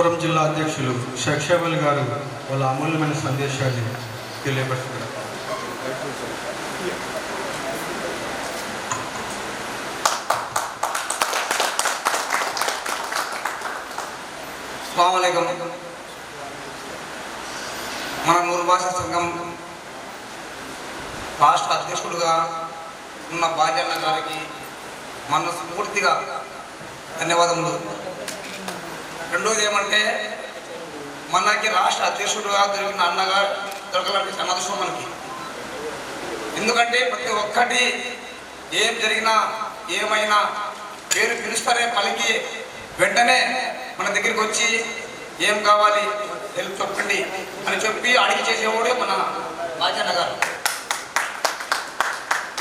అనంతపురం జిల్లా అధ్యక్షులు షక్షేబల్ గారు వాళ్ళ అమూల్యమైన సందేశాన్ని తెలియపరుస్తున్నారు. అస్సలాము అలైకుం. మన నూరు భాషా సంఘం రాష్ట్ర అధ్యక్షుడుగా ఉన్న బాజన్న గారికి మనస్ఫూర్తిగా ధన్యవాదములు. రెండోది ఏమంటే, మనకి రాష్ట్ర అధ్యక్షుడుగా దొరికిన అన్నగా దొరకాలంటే చాలా అదృష్టం మనకి. ఎందుకంటే ప్రతి ఒక్కటి ఏం జరిగినా ఏమైనా పేరు పిలుస్తారే పలికి వెంటనే మన దగ్గరికి వచ్చి ఏం కావాలి హెల్ప్ చెప్పండి అని చెప్పి అడిగి చేసేవాడే మన బాజన్న గారు.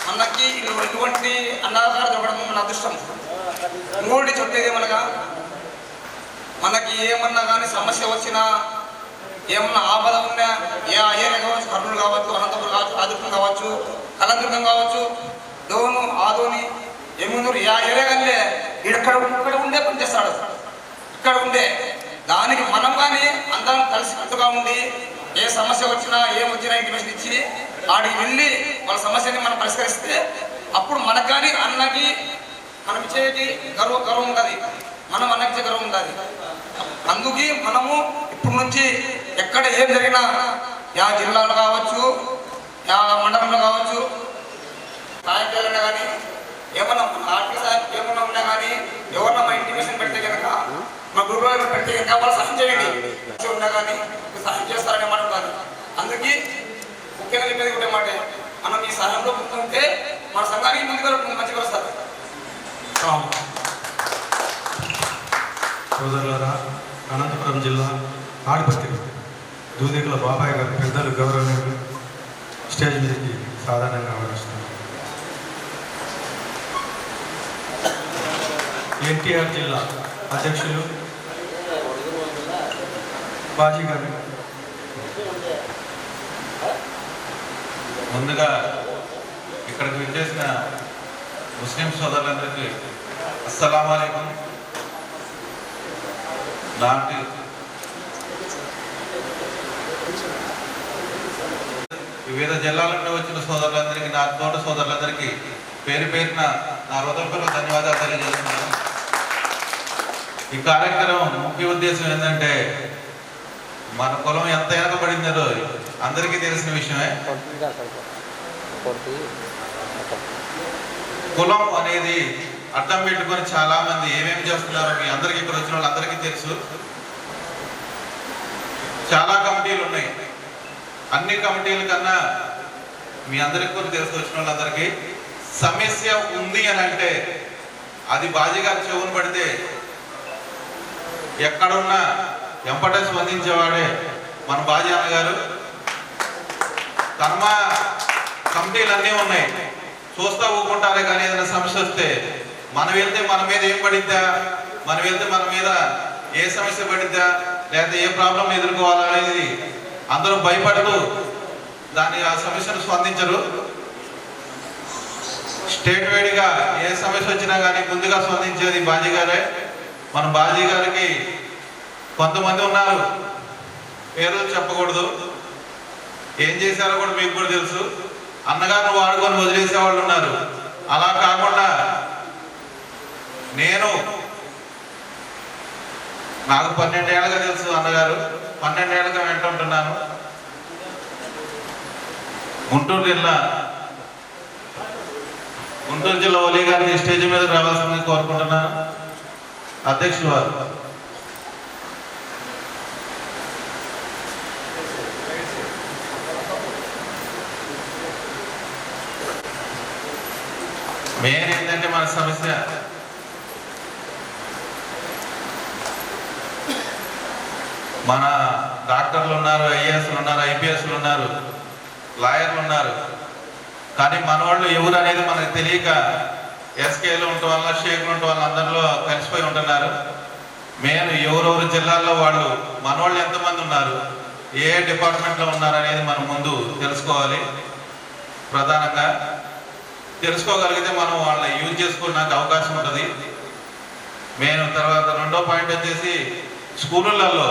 మనకి ఇటువంటి అన్నగారు దొరకడం మన అదృష్టం. మూడు చెప్పేది ఏమనగా, మనకి ఏమన్నా కానీ సమస్య వచ్చినా, ఏమన్నా ఆపద ఉన్నా, ఏ ఏరియా కావచ్చు, కర్నూలు కావచ్చు, అనంతపురం కావచ్చు, ఆదిపురం కావచ్చు, కలందుర్గం కావచ్చు, డోను ఆదోని ఏముందరు ఏ ఏరియా కానీ ఇక్కడ ఉండే పనిచేస్తాడు. ఇక్కడ ఉండే దానికి మనం కానీ అందరం కలిసికట్టుగా ఉండి ఏ సమస్య వచ్చినా ఏమొచ్చినా ఇంటిమేషన్ ఇచ్చి ఆడికి వెళ్ళి వాళ్ళ సమస్యని మనం పరిష్కరిస్తే అప్పుడు మనకు కానీ అన్నకి మనం ఇచ్చేది గర్వం ఉంటుంది, మనం అన్నకి ఇచ్చే గర్వం ఉంటుంది. అందుకే మనము ఇప్పటి నుంచి ఎక్కడ ఏం జరిగినా, యా జిల్లాలో కావచ్చు, యా మండలంలో కావచ్చు, సాయంకాలంలో కానీ ఏమన్నా ఆర్థిక సాయం ఏమన్నా ఉన్నా కానీ ఎవరన్నా మా ఇంటిమేషన్ పెడితే కనుక, మా గ్రూప్లో పెడితే కనుక వాళ్ళు సహాయం చేయండి ఉన్నా కానీ సహాయం చేస్తారనే మాట కాదు. అందుకే ముఖ్యంగా చెప్పేది ఒకటే మాట, మనం ఈ సహాయంలో ముందుంటే మన సంఘానికి ముందుగా మంచిగా వస్తారు. సోదరులారా, అనంతపురం జిల్లా ఆడిపత్రి దూదికుల బాబాయ్ గారు పెద్దలు గౌరవనీయులు స్టేజ్ మీదకి సాధారణంగా ఆహ్వానిస్తున్నారు. ఎన్టీఆర్ జిల్లా అధ్యక్షులు బాజీ గారు. ముందుగా ఇక్కడికి విచ్చేసిన ముస్లిం సోదరులందరికీ అస్సలాము అలైకుం. నాటి వివిధ జిల్లాల నుండి వచ్చిన సోదరులందరికీ, నా తోట సోదరులందరికీ పేరు పేరున నా హృదయపూర్వక ధన్యవాదాలు తెలియజేస్తున్నాను. ఈ కార్యక్రమం ముఖ్య ఉద్దేశం ఏంటంటే, మన కులం ఎంత వెనకబడిందో అందరికీ తెలిసిన విషయమే. కులం అనేది అర్థం పెట్టుకొని చాలా మంది ఏమేమి చేస్తున్నారో మీ అందరికీ, ఇక్కడ వచ్చిన వాళ్ళందరికీ తెలుసు. చాలా కమిటీలు ఉన్నాయి. అన్ని కమిటీల కన్నా మీ అందరికీ కూడా తెలుసు, వచ్చిన వాళ్ళందరికీ సమస్య ఉంది అని అంటే అది బాజీ గారి చెవును పడితే ఎక్కడున్నా ఎంపటే స్పందించేవాడే మన బాజీ అన్నగారు. కర్మ కమిటీలు అన్నీ ఉన్నాయి, చూస్తా ఊకుంటారే. కానీ ఏదైనా సమస్య వస్తే మనం వెళ్తే మన మీద ఏం పడిద్దా, మనం వెళ్తే మన మీద ఏ సమస్య పడిద్దా, లేకపోతే ఏ ప్రాబ్లం ఎదుర్కోవాలనేది అందరూ భయపడుతూ దాన్ని ఆ సమస్యను స్పందించరు. స్టేట్ వైడ్గా ఏ సమస్య వచ్చినా కానీ ముందుగా స్పందించేది బాజీ గారే. మన బాజీ గారికి కొంతమంది ఉన్నారు, పేర్లు చెప్పకూడదు, ఏం చేశారో కూడా మీకు కూడా తెలుసు. అన్నగారిని వాడుకొని వదిలేసే వాళ్ళు ఉన్నారు. అలా కాకుండా నాకు 12 ఏళ్ళగా తెలుసు అన్నగారు, 12 ఏళ్ళగా వింటుంటున్నాను. గుంటూరు జిల్లా ఒలి గారిని స్టేజ్ మీద రావాల్సిందని కోరుకుంటున్నాను. అధ్యక్షులు వారు. మెయిన్ ఏంటంటే మన సమస్య మన డాక్టర్లు ఉన్నారు, ఐఏఎస్లు ఉన్నారు, ఐపీఎస్లు ఉన్నారు, లాయర్లు ఉన్నారు. కానీ మన వాళ్ళు ఎవరు అనేది మనకు తెలియక ఎస్కేలు ఉండటం వల్ల, షేక్లు ఉండటం వల్ల అందరిలో కలిసిపోయి ఉంటున్నారు. మెయిన్ ఎవరెవరు జిల్లాల్లో వాళ్ళు మన వాళ్ళు ఎంతమంది ఉన్నారు, ఏ డిపార్ట్మెంట్లో ఉన్నారు అనేది మనం ముందు తెలుసుకోవాలి. ప్రధానంగా తెలుసుకోగలిగితే మనం వాళ్ళని యూజ్ చేసుకోవడానికి అవకాశం ఉంటుంది. మెయిన్ తర్వాత రెండో పాయింట్ వచ్చేసి స్కూళ్ళల్లో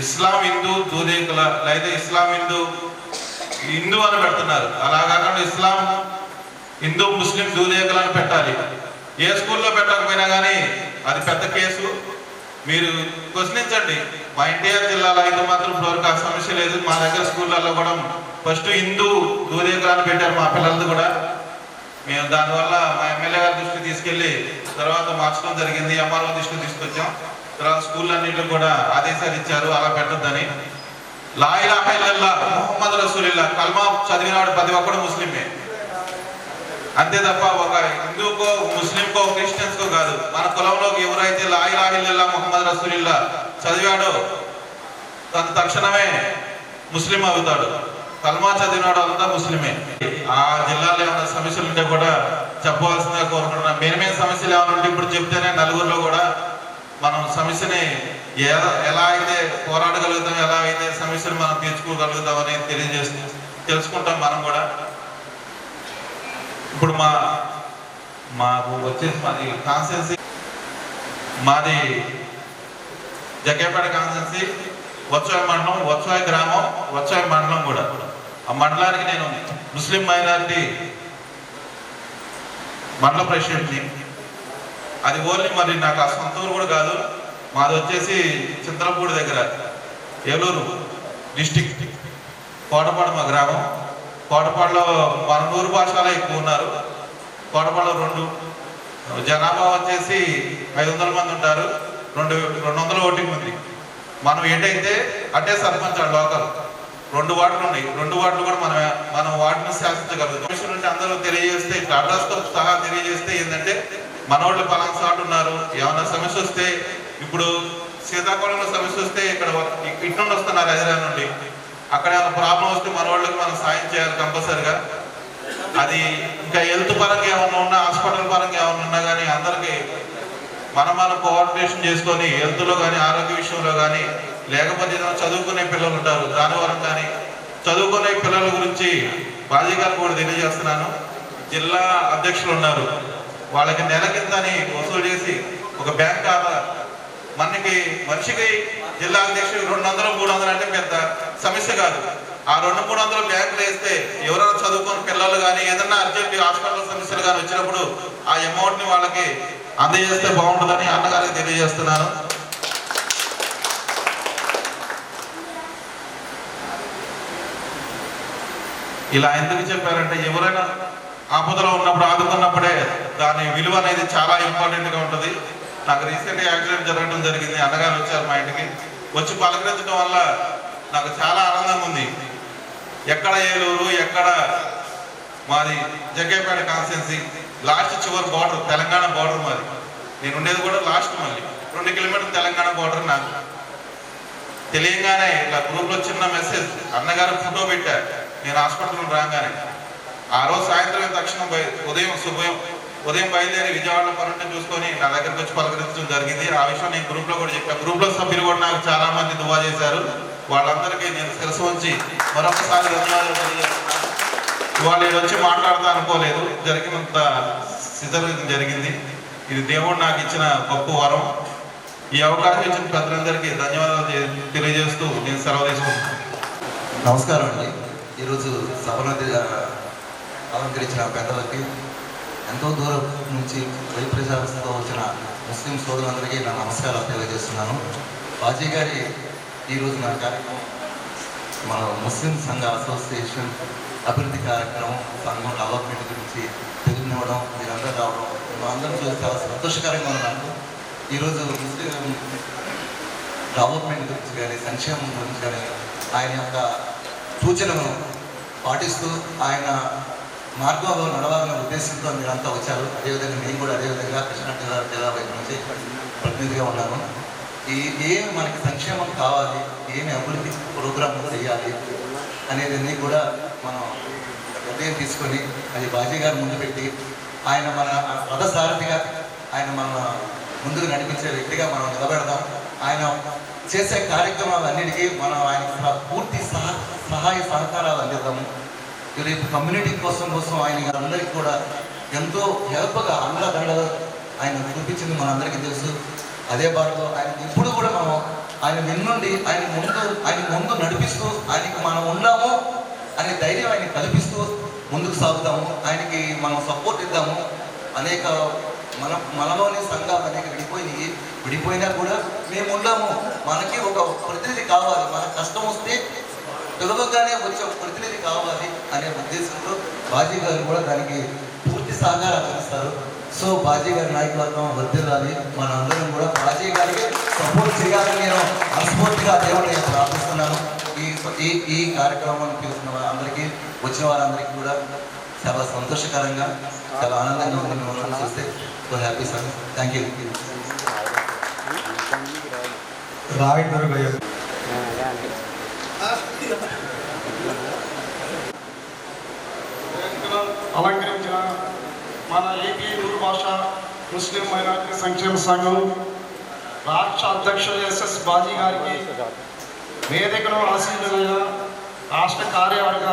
ఇస్లాం హిందూ దూదేకుల లేదా ఇస్లాం హిందూ అని పెడుతున్నారు. అలా కాకుండా ఇస్లాం హిందూ ముస్లిం దూదేకుల అని పెట్టాలి. ఏ స్కూల్లో పెట్టకపోయినా కానీ అది పెద్ద కేసు. మీరు ప్రశ్నించండి. మా ఎన్టీఆర్ జిల్లాలో అయితే మాత్రం ఇప్పటివరకు ఆ సమస్య లేదు. మా దగ్గర స్కూళ్ళల్లో కూడా ఫస్ట్ హిందూ దూదేకుల అని పెట్టారు మా పిల్లలది కూడా. మేము దానివల్ల మా ఎమ్మెల్యే గారి దృష్టికి తీసుకెళ్ళి తర్వాత మార్చడం జరిగింది. ఎంఆర్ఓ దృష్టికి తీసుకొచ్చాం. తర్వాత స్కూళ్ళన్నింటిలో కూడా ఆదేశాలు ఇచ్చారు అలా పెట్టొద్దని. లా ఇలాహా ఇల్లల్లాహ్ ముహమ్మద్ రసూలుల్లాహ్ కల్మా చదివినవాడు ప్రతి ఒక్కడు ముస్లిమే, అంతే తప్ప ఒక హిందూకో ముస్లింకో క్రిస్టియన్స్కో కాదు. మన కులంలోకి ఎవరైతే లా ఇలాహా ఇల్లల్లాహ్ ముహమ్మద్ రసూలుల్లాహ్ చదివాడో తను తక్షణమే ముస్లిం అవుతాడు. కల్మా చదివినాడు అంతా ముస్లిమే. ఆ జిల్లాలో ఏమైనా సమస్యలు ఉంటే కూడా చెప్పవలసిందిగా కోరుకుంటున్నాం. మెయిన్ సమస్యలు ఏమైనా ఉంటే ఇప్పుడు చెప్తేనే నలుగురిలో కూడా మనం సమస్యని ఎలా అయితే పోరాడగలుగుతాం, ఎలా అయితే సమస్యలు మనం తీర్చుకోగలుగుతాం అనేది తెలుసుకుంటాం మనం కూడా. ఇప్పుడు మాకు వచ్చేసి మాది కాన్స్టిట్యున్సీ, మాది జగ్గేపేట కాన్స్టిట్యున్సీ, వచ్చాయి మండలం, వచ్చాయి గ్రామం, వచ్చాయి మండలం కూడా. ఆ మండలానికి నేను ముస్లిం మైనారిటీ మండల ప్రెసిడెంట్ని. అది ఓన్లీ మరి నాకు ఆ సొంత ఊరు కూడా కాదు. మాది వచ్చేసి చింతలపూడి దగ్గర, ఏలూరు డిస్టిక్, కోటపాడు మా గ్రామం. కోటపాడులో మన ఊరు భాషలో ఎక్కువ ఉన్నారు. కోటపాడులో 2 జనాభా వచ్చేసి 500 మంది ఉంటారు. 200 ఓటింగ్ ఉంది. మనం ఏంటైతే అటే సర్పంచ్ లోకల్ 2 వార్డులు ఉన్నాయి. 2 వార్డులు కూడా మనం వార్డును శాసించగలుగుతాం. కమిషన్ నుండి అందరూ తెలియజేస్తే, ఇట్లా అడ్రస్తో సహా తెలియజేస్తే ఏంటంటే మన వాళ్ళు పలానా చాటు ఉన్నారు, ఏమైనా సమస్య వస్తే, ఇప్పుడు శ్రీకాకుళంలో సమస్య వస్తే ఇక్కడ ఇటు నుండి వస్తున్నారు హైదరాబాద్ నుండి, అక్కడ ఏమైనా ప్రాబ్లం వస్తే మన వాళ్ళకి మనం సాయం చేయాలి కంపల్సరిగా. అది ఇంకా హెల్త్ పరంగా ఏమైనా ఉన్నా, హాస్పిటల్ పరంగా ఏమైనా ఉన్నా కానీ అందరికీ మనం కోఆర్డినేషన్ చేసుకొని హెల్త్లో కానీ ఆరోగ్య విషయంలో కానీ, లేకపోతే చదువుకునే పిల్లలు ఉంటారు దాని వరం కానీ, చదువుకునే పిల్లల గురించి బాజీ గారు కూడా తెలియజేస్తున్నాను. జిల్లా అధ్యక్షులు ఉన్నారు, వాళ్ళకి నెల కిందని వసూలు చేసి ఒక బ్యాంక్ ఖాతా మనిషికి జిల్లా అధ్యక్షుడు 200-300 అంటే పెద్ద సమస్య కాదు. ఆ 200-300 బ్యాంకులు వేస్తే ఎవరైనా చదువుకున్న పిల్లలు కానీ ఏదన్నా అర్జెంట్ హాస్పిటల్ సమస్యలు కానీ వచ్చినప్పుడు ఆ అమౌంట్ని వాళ్ళకి అందజేస్తే బాగుంటుందని అన్నగారికి తెలియజేస్తున్నాను. ఇలా ఎందుకు చెప్పారంటే ఎవరైనా ఆపదలో ఉన్నప్పుడు ఆదుకున్నప్పుడే దాని విలువ అనేది చాలా ఇంపార్టెంట్గా ఉంటుంది. నాకు రీసెంట్గా యాక్సిడెంట్ జరగడం జరిగింది. అన్నగారు వచ్చారు మా ఇంటికి, వచ్చి పలకరించడం వల్ల నాకు చాలా ఆనందంగా ఉంది. ఎక్కడ ఏలూరు, ఎక్కడ మాది జగ్గేపేట కాన్స్టిట్యున్సీ, లాస్ట్ చివరి బార్డర్, తెలంగాణ బార్డర్ మాది. నేను ఉండేది కూడా లాస్ట్, మళ్ళీ 2 కిలోమీటర్లు తెలంగాణ బార్డర్. నాకు తెలియగానే ఇలా గ్రూప్లో చిన్న మెసేజ్, అన్నగారు ఫోటో పెట్టారు నేను హాస్పిటల్ రాగానే. ఆ రోజు సాయంత్రం తక్షణం ఉదయం బయలుదేరి విజయవాడలో పర్యటన చూసుకొని నా దగ్గరికి వచ్చి పలకరించడం జరిగింది. ఆ విషయం నేను గ్రూప్లో కూడా చెప్పాను. గ్రూప్లో సభ్యులు కూడా నాకు చాలా మంది దువా చేశారు. వాళ్ళందరికీ నేను శిరస్సు ఉంచి మరొకసారి ధన్యవాదాలు తెలియజేస్తున్నాను. వాళ్ళు వచ్చి మాట్లాడతా అనుకోలేదు, జరిగినంత సిద్ధం జరిగింది. ఇది దేవుడు నాకు ఇచ్చిన గొప్ప వరం. ఈ అవకాశం ఇచ్చిన పెద్దలందరికీ ధన్యవాదాలు తెలియజేస్తూ నేను సెలవు తీసుకుంటున్నాను. నమస్కారం అండి. ఈరోజు సభను అలంకరించిన పెద్దలకి, ఎంతో దూరం నుంచి వైప్రచారంతో వచ్చిన ముస్లిం సోదరులందరికీ నా నమస్కారాలు తెలియజేస్తున్నాను. బాజీ గారి ఈరోజు నా కార్యక్రమం మన ముస్లిం సంఘ అసోసియేషన్ అభివృద్ధి కార్యక్రమం, సంఘం డెవలప్మెంట్ గురించి తెలియనివ్వడం, మీరందరూ రావడం అందరూ చూసి చాలా సంతోషకరంగా ఉన్నాను. ఈరోజు ముస్లిం డెవలప్మెంట్ గురించి కానీ, సంక్షేమం గురించి కానీ, ఆయన యొక్క సూచనలను పాటిస్తూ ఆయన మార్గంలో నడవాలనే ఉద్దేశంతో మీరంతా వచ్చారు. అదేవిధంగా నేను కూడా అదేవిధంగా కృష్ణా జిల్లా వైపు నుంచి ప్రతినిధిగా ఉన్నాను. ఏమి మనకి సంక్షేమం కావాలి, ఏమి అభివృద్ధి ప్రోగ్రాంలు చేయాలి అనేది కూడా మనం నిర్ణయం తీసుకొని అది బాజీ గారు ముందు పెట్టి, ఆయన మన రథసారథిగా ఆయన మన ముందుకు నడిపించే వ్యక్తిగా మనం నిలబెడదాం. ఆయన చేసే కార్యక్రమాలన్నిటికీ మనం ఆయన పూర్తి సహాయ సహకారాలు అందిద్దాము. రేపు కమ్యూనిటీ కోసం ఆయన అందరికీ కూడా ఎంతో హెల్ప్గా అండదండగా ఆయన చూపించింది మనందరికీ తెలుసు. అదే బాటలో ఆయన ఇప్పుడు కూడా మనం ఆయన వెన్నుండి ఆయన ముందు నడిపిస్తూ ఆయనకి మనం ఉన్నాము అనే ధైర్యం ఆయన కల్పిస్తూ ముందుకు సాగుతాము. ఆయనకి మనం సపోర్ట్ ఇద్దాము. అనేక మనలోని సంఘాలు అనేక విడిపోయినా కూడా మేము ఉన్నాము. మనకి ఒక ప్రతినిధి కావాలి. మనకు కష్టం వస్తే పిలవగానే వచ్చే ఒక ప్రతినిధి కావాలి అనే ఉద్దేశంతో బాజీ గారు కూడా దానికి పూర్తి సహకారం అందిస్తారు. సో బాజీ గారి నాయకత్వం వర్ధిల్లాలి. మనందరం కూడా బాజీ గారికి సపోర్ట్ చేయాలని నేను మనస్ఫూర్తిగా దేవుడిని నేను ప్రార్థిస్తున్నాను. ఈ కార్యక్రమాన్ని చూసిన అందరికీ వచ్చిన వారందరికీ కూడా చాలా సంతోషకరంగా చాలా ఆనందంగా ఉంది మిమ్మల్ని చూస్తే. So happy sir. Thank you. అలంకరించిన మన ఏపీ నూరు భాష ముస్లిం మైనారిటీ సంక్షేమ సంఘం రాష్ట్ర అధ్యక్షులు ఎస్ఎస్ బాజీ గారికి, వేదికను ఆశీనులైన రాష్ట్ర కార్యవర్గ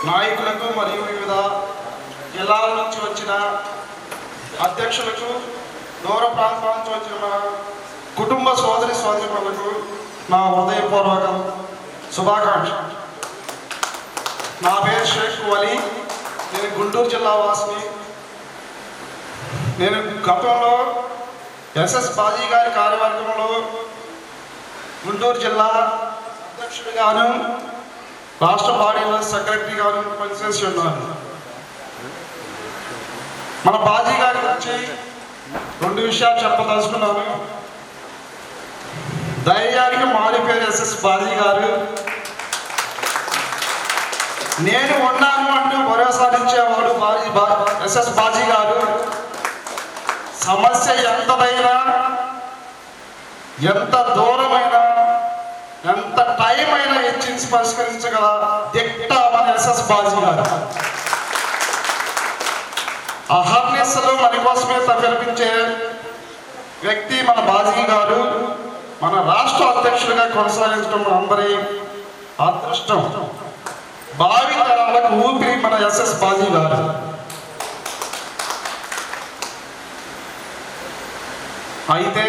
నాయకులకు మరియు వివిధ జిల్లాల నుంచి వచ్చిన అధ్యక్షులకు, దూర ప్రాంతాల నుంచి వచ్చిన మన కుటుంబ సోదరులకు నా హృదయపూర్వక శుభాకాంక్ష. నా పేరు షేక్ వలీ. నేను గుంటూరు జిల్లా వాసిని. నేను గతంలో ఎస్ఎస్ బాజీ గారి కార్యవర్గంలో గుంటూరు జిల్లా అధ్యక్షుడిగాను, రాష్ట్ర బాడీలో సెక్రటరీగాను పనిచేసి ఉన్నాను. మన బాజీ గారి గురించి 2 విషయాలు చెప్పదలుచుకున్నాను. ధైర్యానికి మారి పేరు ఎస్ఎస్ బాజీ గారు. నేను ఉన్నాను అంటూ భరోసానిచ్చేవాడు ఎస్ఎస్ బాజీ గారు. సమస్య ఎంతదైనా, ఎంత దూరమైనా, ఎంత టైం అయినా హెచ్చించి పరిష్కరించగల దిట్ట మన ఎస్ఎస్ బాజీ గారు. అహర్నిశలు మన కోసమే తప్పించే వ్యక్తి మన బాజీ గారు. మన రాష్ట్ర అధ్యక్షుడిగా కొనసాగించడం అందరి అదృష్టం. భావి తరాలకు ఊపిరి మన ఎస్ఎస్ బాజీ గారు. అయితే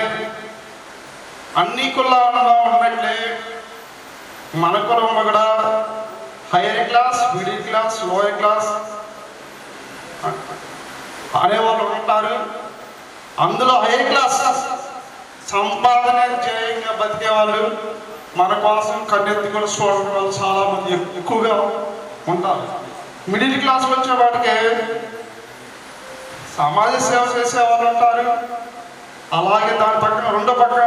అన్ని కులాలలో ఉన్నట్లే మన కులంలో కూడా hire class, middle class, lower class అనేవాళ్ళు ఉంటారు. అందులో హైయర్ క్లాస్ సంపాదన జయంగా బతికేవాళ్ళు, మన కోసం కన్నెత్తుకొని చూడడం వాళ్ళు చాలామంది ఎక్కువగా ఉంటారు. మిడిల్ క్లాస్ వచ్చే వాటికి సమాజ సేవ చేసేవాళ్ళు ఉంటారు. అలాగే దాని పక్కన రెండో పక్కన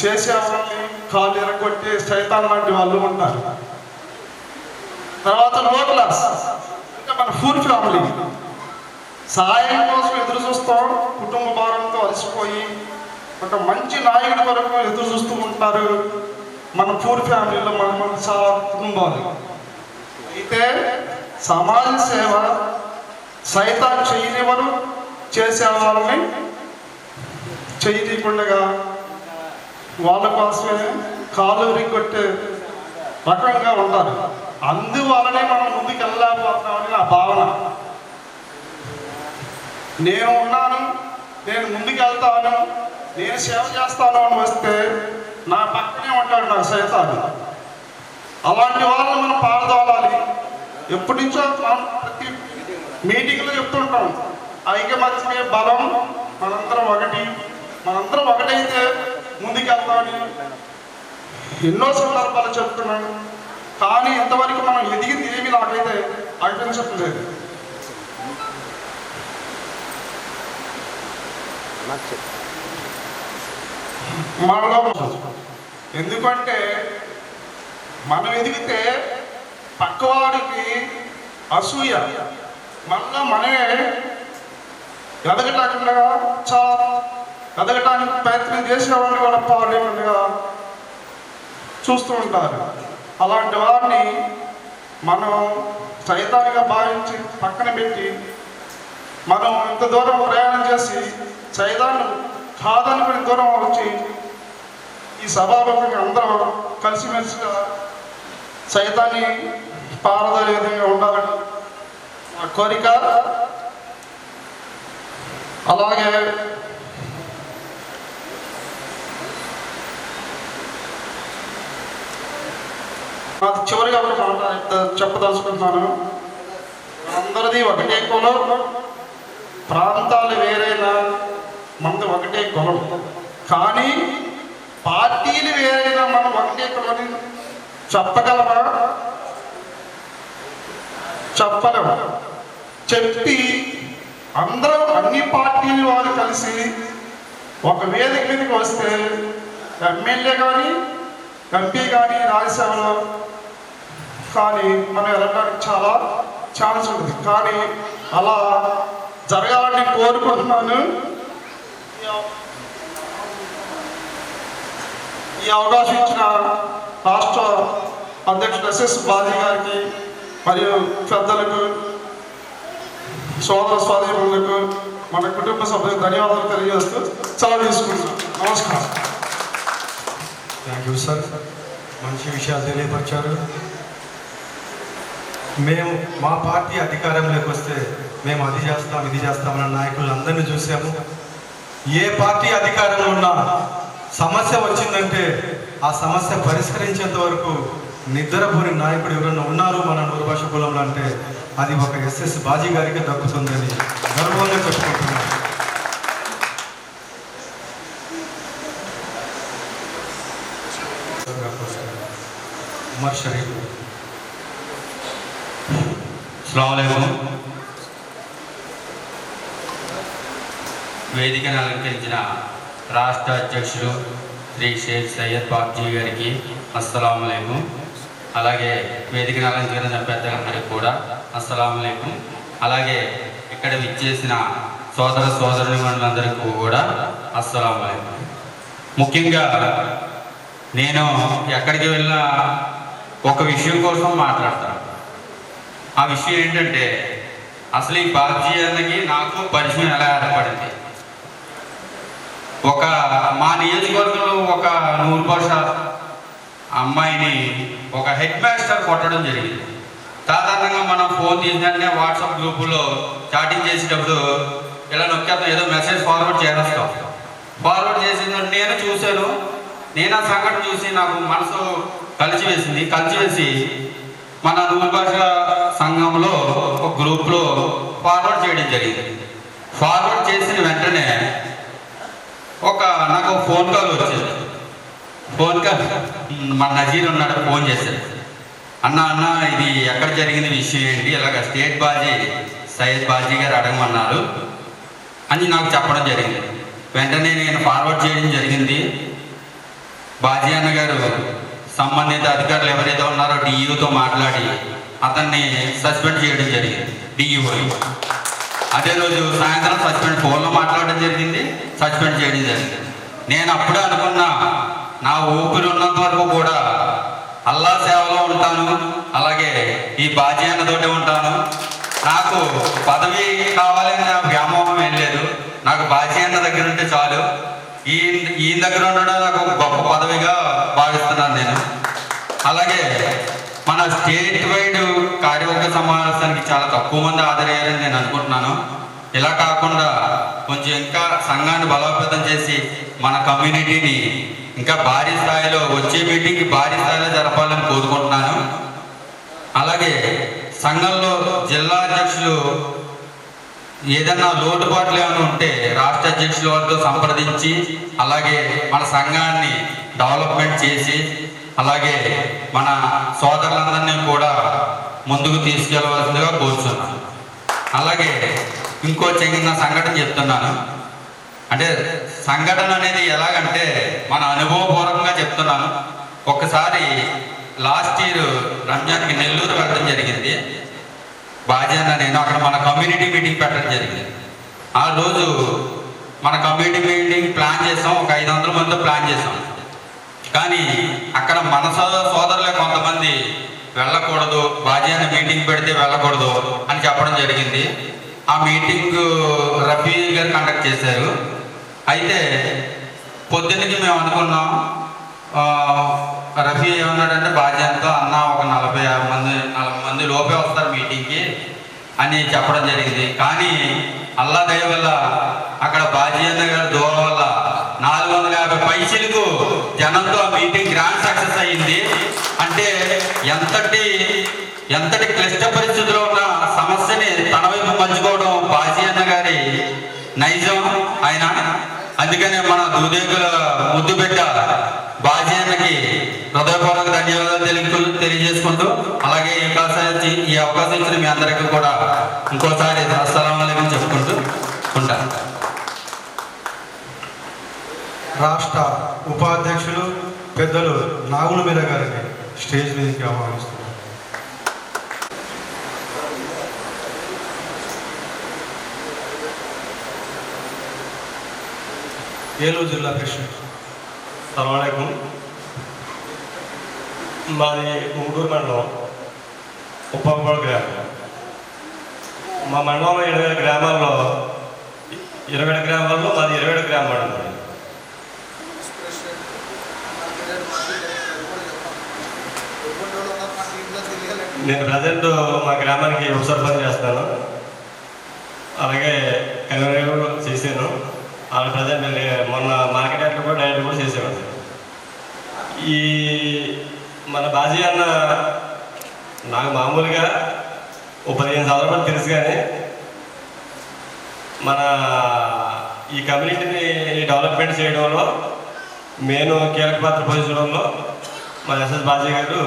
చేసేవాళ్ళని కాళ్ళు ఎరగొట్టి సైతాన్ లాంటి వాళ్ళు ఉంటారు. తర్వాత లో క్లాస్ అంటే మన పూర్ ఫ్యామిలీ, సహాయం కోసం ఎదురు చూస్తాం. కుటుంబ భారంతో అలసిపోయి ఒక మంచి నాయకుడి వరకు ఎదురు చూస్తూ ఉంటారు మన పూర్ ఫ్యామిలీలో మన చాలా కుటుంబాలు. అయితే సమాజ సేవ సైతాన్ చేయనివ్వరు, చేసే వాళ్ళని చేయకుండా వాళ్ళ కోసమే కాలు రిగొట్టే రకంగా ఉంటారు. అందువలనే మనం ముందుకు వెళ్ళలేకపోతున్నామని నా భావన. నేను ఉన్నాను, నేను ముందుకు వెళ్తాను, నేను సేవ చేస్తాను అని వస్తే నా పక్కనే ఉంటాడు నాకు సైతాను. అలాంటి వాళ్ళని మనం పారదోలాలి. ఎప్పటి నుంచో మనం ప్రతి మీటింగ్లో చెప్తుంటాం, ఐకమత్యమే బలం, మనందరం ఒకటైతే ముందుకెళ్తామని ఎన్నో సందర్భాలు చెప్తున్నాను. కానీ ఇంతవరకు మనం ఎదిగింది ఏమీ నాకైతే అనిపించట్లేదు. మనలో ఎందుకంటే మనం ఎదిగితే పక్కవాడికి అసూయ, మనలో మనమే ఎదగటానికి ప్రయత్నం చేసేవాడిని కూడా పాడేవాడిగా చూస్తూ ఉంటారు. అలాంటి వారిని మనం సైతాన్గా భావించి పక్కన పెట్టి మనం ఇంత దూరం ప్రయాణం చేసి సైతాన్ని కాదనుకుని దూరం వచ్చి ఈ సభాముఖంగా అందరం కలిసిమెలిసిగా సైతాన్ని పారదోలే విధంగా ఉండాలని నా కోరిక. అలాగే నాకు చివరిగా ఒక మాట చెప్పదలుచుకుంటున్నాను. అందరిది ఒకటే కులం, ప్రాంతాలు వేరైనా మనది ఒకటే కులం. కానీ పార్టీలు వేరైనా మనం ఒకటే కులం చెప్పగలమా? చెప్పలేము. చెప్పి అందరూ అన్ని పార్టీలు వారు కలిసి ఒక వేదిక మీదకి వస్తే ఎమ్మెల్యే కానీ ఎంపీ కానీ రాజ్యసభలో కానీ మనం వెళ్ళడానికి చాలా ఛాన్స్ ఉంది. కానీ అలా జరగాలని కోరుకుంటున్నాను. ఈ అవకాశం ఇచ్చిన రాష్ట్ర అధ్యక్షుడు ఎస్ఎస్ బాజీ గారికి మరియు పెద్దలకు, సోదర సోదరులకు, మన కుటుంబ సభ్యులకు ధన్యవాదాలు తెలియజేస్తూ సెలవు తీసుకుంటున్నాను. నమస్కారం. థ్యాంక్ యూ సార్, మంచి విషయాలు తెలియపరిచారు. మేము మా పార్టీ అధికారంలోకి వస్తే మేము అది చేస్తాం ఇది చేస్తామన్న నాయకులు అందరినీ చూసాము. ఏ పార్టీ అధికారంలో ఉన్నా సమస్య వచ్చిందంటే ఆ సమస్య పరిష్కరించేంత వరకు నిద్రపోని నాయకుడు ఎవరైనా ఉన్నారు మన నూరుభాష కులంలో అంటే అది ఒక ఎస్ఎస్ బాజీ గారికి దక్కుతుందని గర్వంగా చెప్పుకుంటున్నాను. ఉమర్ షరీఫ్. అస్సలాముఅలైకుం. వేదికను అలంకరించిన రాష్ట్ర అధ్యక్షులు శ్రీ షేక్ సయ్యద్ బాబ్జీ గారికి అస్సలాముఅలైకుం. అలాగే వేదికను అలంకరించిన పెద్దలందరికీ కూడా అస్సలాముఅలైకుం. అలాగే ఇక్కడ విచ్చేసిన సోదర సోదరులందరికీ కూడా అస్సలాముఅలైకుం. ముఖ్యంగా నేను ఎక్కడికి వెళ్ళినా ఒక విషయం కోసం మాట్లాడతాను. ఆ విషయం ఏంటంటే అసలు ఈ బాబ్జీ అన్నకి నాకు పరిచయం ఎలా ఏర్పడింది. మా నియోజకవర్గంలో ఒక నూరుభాష అమ్మాయిని ఒక హెడ్ మాస్టర్ కొట్టడం జరిగింది. సాధారణంగా మనం ఫోన్ తీసినట్టే వాట్సాప్ గ్రూపులో చాటింగ్ చేసేటప్పుడు ఇలా నొక్కేస్తాం, ఏదో మెసేజ్ ఫార్వర్డ్ చేస్తాం. ఫార్వర్డ్ చేసిందంటే నేను చూశాను. నేను ఆ సంఘటన చూసి నాకు మనసు కలిసివేసి మన నూరుభాష సంఘంలో ఒక గ్రూప్లో ఫార్వర్డ్ చేయడం జరిగింది. ఫార్వర్డ్ చేసిన వెంటనే నాకు ఫోన్ కాల్ వచ్చింది. ఫోన్ కాల్ మన నజీర్ ఉన్నాడు, ఫోన్ చేశాడు. అన్న ఇది ఎక్కడ జరిగిన విషయం ఏంటి, ఇలాగ స్టేట్ బాజీ సయ్యద్ బాజీ గారు అడగమన్నారు అని నాకు చెప్పడం జరిగింది. వెంటనే నేను ఫార్వర్డ్ చేయడం జరిగింది. బాజీ అన్న గారు సంబంధిత అధికారులు ఎవరైతే ఉన్నారో డిఈఓతో మాట్లాడి అతన్ని సస్పెండ్ చేయడం జరిగింది. డిఈఓని అదే రోజు సాయంత్రం ఫోన్లో మాట్లాడడం జరిగింది, సస్పెండ్ చేయడం జరిగింది. నేను అప్పుడే అనుకున్నా, నా ఊపిరి ఉన్నంత వరకు కూడా అల్లా సేవలో ఉంటాను, అలాగే ఈ బాజీ అన్నతోటి ఉంటాను. నాకు పదవి కావాలని నా వ్యామోహం ఏం లేదు. నాకు బాజీ అన్న దగ్గర ఉంటే చాలు. ఈయన దగ్గర ఉండడం నాకు గొప్ప పదవిగా భావిస్తున్నాను నేను. అలాగే మన స్టేట్ వైడ్ కార్యవర్గ సమావేశానికి చాలా తక్కువ మంది హాజరయ్యారని నేను అనుకుంటున్నాను. ఇలా కాకుండా కొంచెం ఇంకా సంఘాన్ని బలోపేతం చేసి మన కమ్యూనిటీని ఇంకా భారీ స్థాయిలో వచ్చే మీటింగ్కి భారీ స్థాయిలో జరపాలని కోరుకుంటున్నాను. అలాగే సంఘంలో జిల్లా అధ్యక్షులు ఏదన్నా లోటుపాట్లు ఏమైనా ఉంటే రాష్ట్ర అధ్యక్షుల వారితో సంప్రదించి అలాగే మన సంఘాన్ని డెవలప్మెంట్ చేసి అలాగే మన సోదరులందరినీ కూడా ముందుకు తీసుకెళ్ళవలసిందిగా కోరుతున్నాను. అలాగే ఇంకో చిన్న సంఘటన చెప్తున్నాను. అంటే సంఘటన అనేది ఎలాగంటే మన అనుభవపూర్వకంగా చెప్తున్నాను. ఒకసారి లాస్ట్ ఇయర్ రంజాన్కి నెల్లూరు వెళ్ళడం జరిగింది. బాజీ అన్న నేను అక్కడ మన కమ్యూనిటీ మీటింగ్ పెట్టడం జరిగింది. ఆ రోజు మన కమ్యూనిటీ మీటింగ్ ప్లాన్ చేసాం, ఒక 500 మందితో ప్లాన్ చేసాం. కానీ అక్కడ మన సోదరులే కొంతమంది వెళ్ళకూడదు, బాజీ అన్న మీటింగ్ పెడితే వెళ్ళకూడదు అని చెప్పడం జరిగింది. ఆ మీటింగ్ రఫీ గారు కండక్ట్ చేశారు. అయితే పొద్దున్నకి మేము అనుకున్నాం, రఫీ ఏమన్నాడంటే బాజీ అన్నతో అన్న ఒక 40 మంది లోపే వస్తారు మీటింగ్కి అని చెప్పడం జరిగింది. కానీ అల్లా దయ వల్ల అక్కడ బాజీ అన్న గారి దూరం వల్ల 450 50 పైసలకు జనంతో ఆ మీటింగ్ గ్రాండ్ సక్సెస్ అయ్యింది. అంటే ఎంతటి క్లిష్ట పరిస్థితిలో ఉన్న సమస్యని తన వైపు మలుచుకోవడం బాజీ అన్న గారి నైజం ఆయన. అందుకనే మన దూదేకుల ముద్దు బిడ్డ బాజీ అన్నకి హృదయపూర్వక ధన్యవాదాలు తెలియజేసుకుంటూ, అలాగే ఈ అవకాశం ఇచ్చిన మీ అందరికీ కూడా ఇంకోసారి అస్సలాము అలైకుం చెప్పుకుంటూ ఉంటాను. రాష్ట్ర ఉపాధ్యక్షులు పెద్దలు నాగుల మీద గారిని స్టేజ్ మీదకి ఆహ్వానిస్తున్నారు. ఏలూరు జిల్లా ప్రెసిడెంట్. అస్సలాముఅలైకుం. మాది ఉంగూరు మండలం ఉప్పంగోడ గ్రామం. మా మండలంలో 27 గ్రామాల్లో 27 గ్రామాల్లో మాది 27 గ్రామం అండి. నేను ప్రజెంట్ మా గ్రామానికి ఉప సర్పంచ్ చేస్తాను, అలాగే కన్వీనర్ చేశాను. అలాగే ప్రజెంట్ మొన్న మార్కెట్ యార్డ్లో కూడా డైరెక్టర్ కూడా చేసేవాడు. ఈ మన బాజీ అన్న నాకు మామూలుగా ఓ 15 సంవత్సరాలు తెలుసు, కానీ మన ఈ కమ్యూనిటీని డెవలప్మెంట్ చేయడంలో మెయిన్ కీలక పాత్ర పోషించడంలో మన ఎస్ఎస్ బాజీ గారు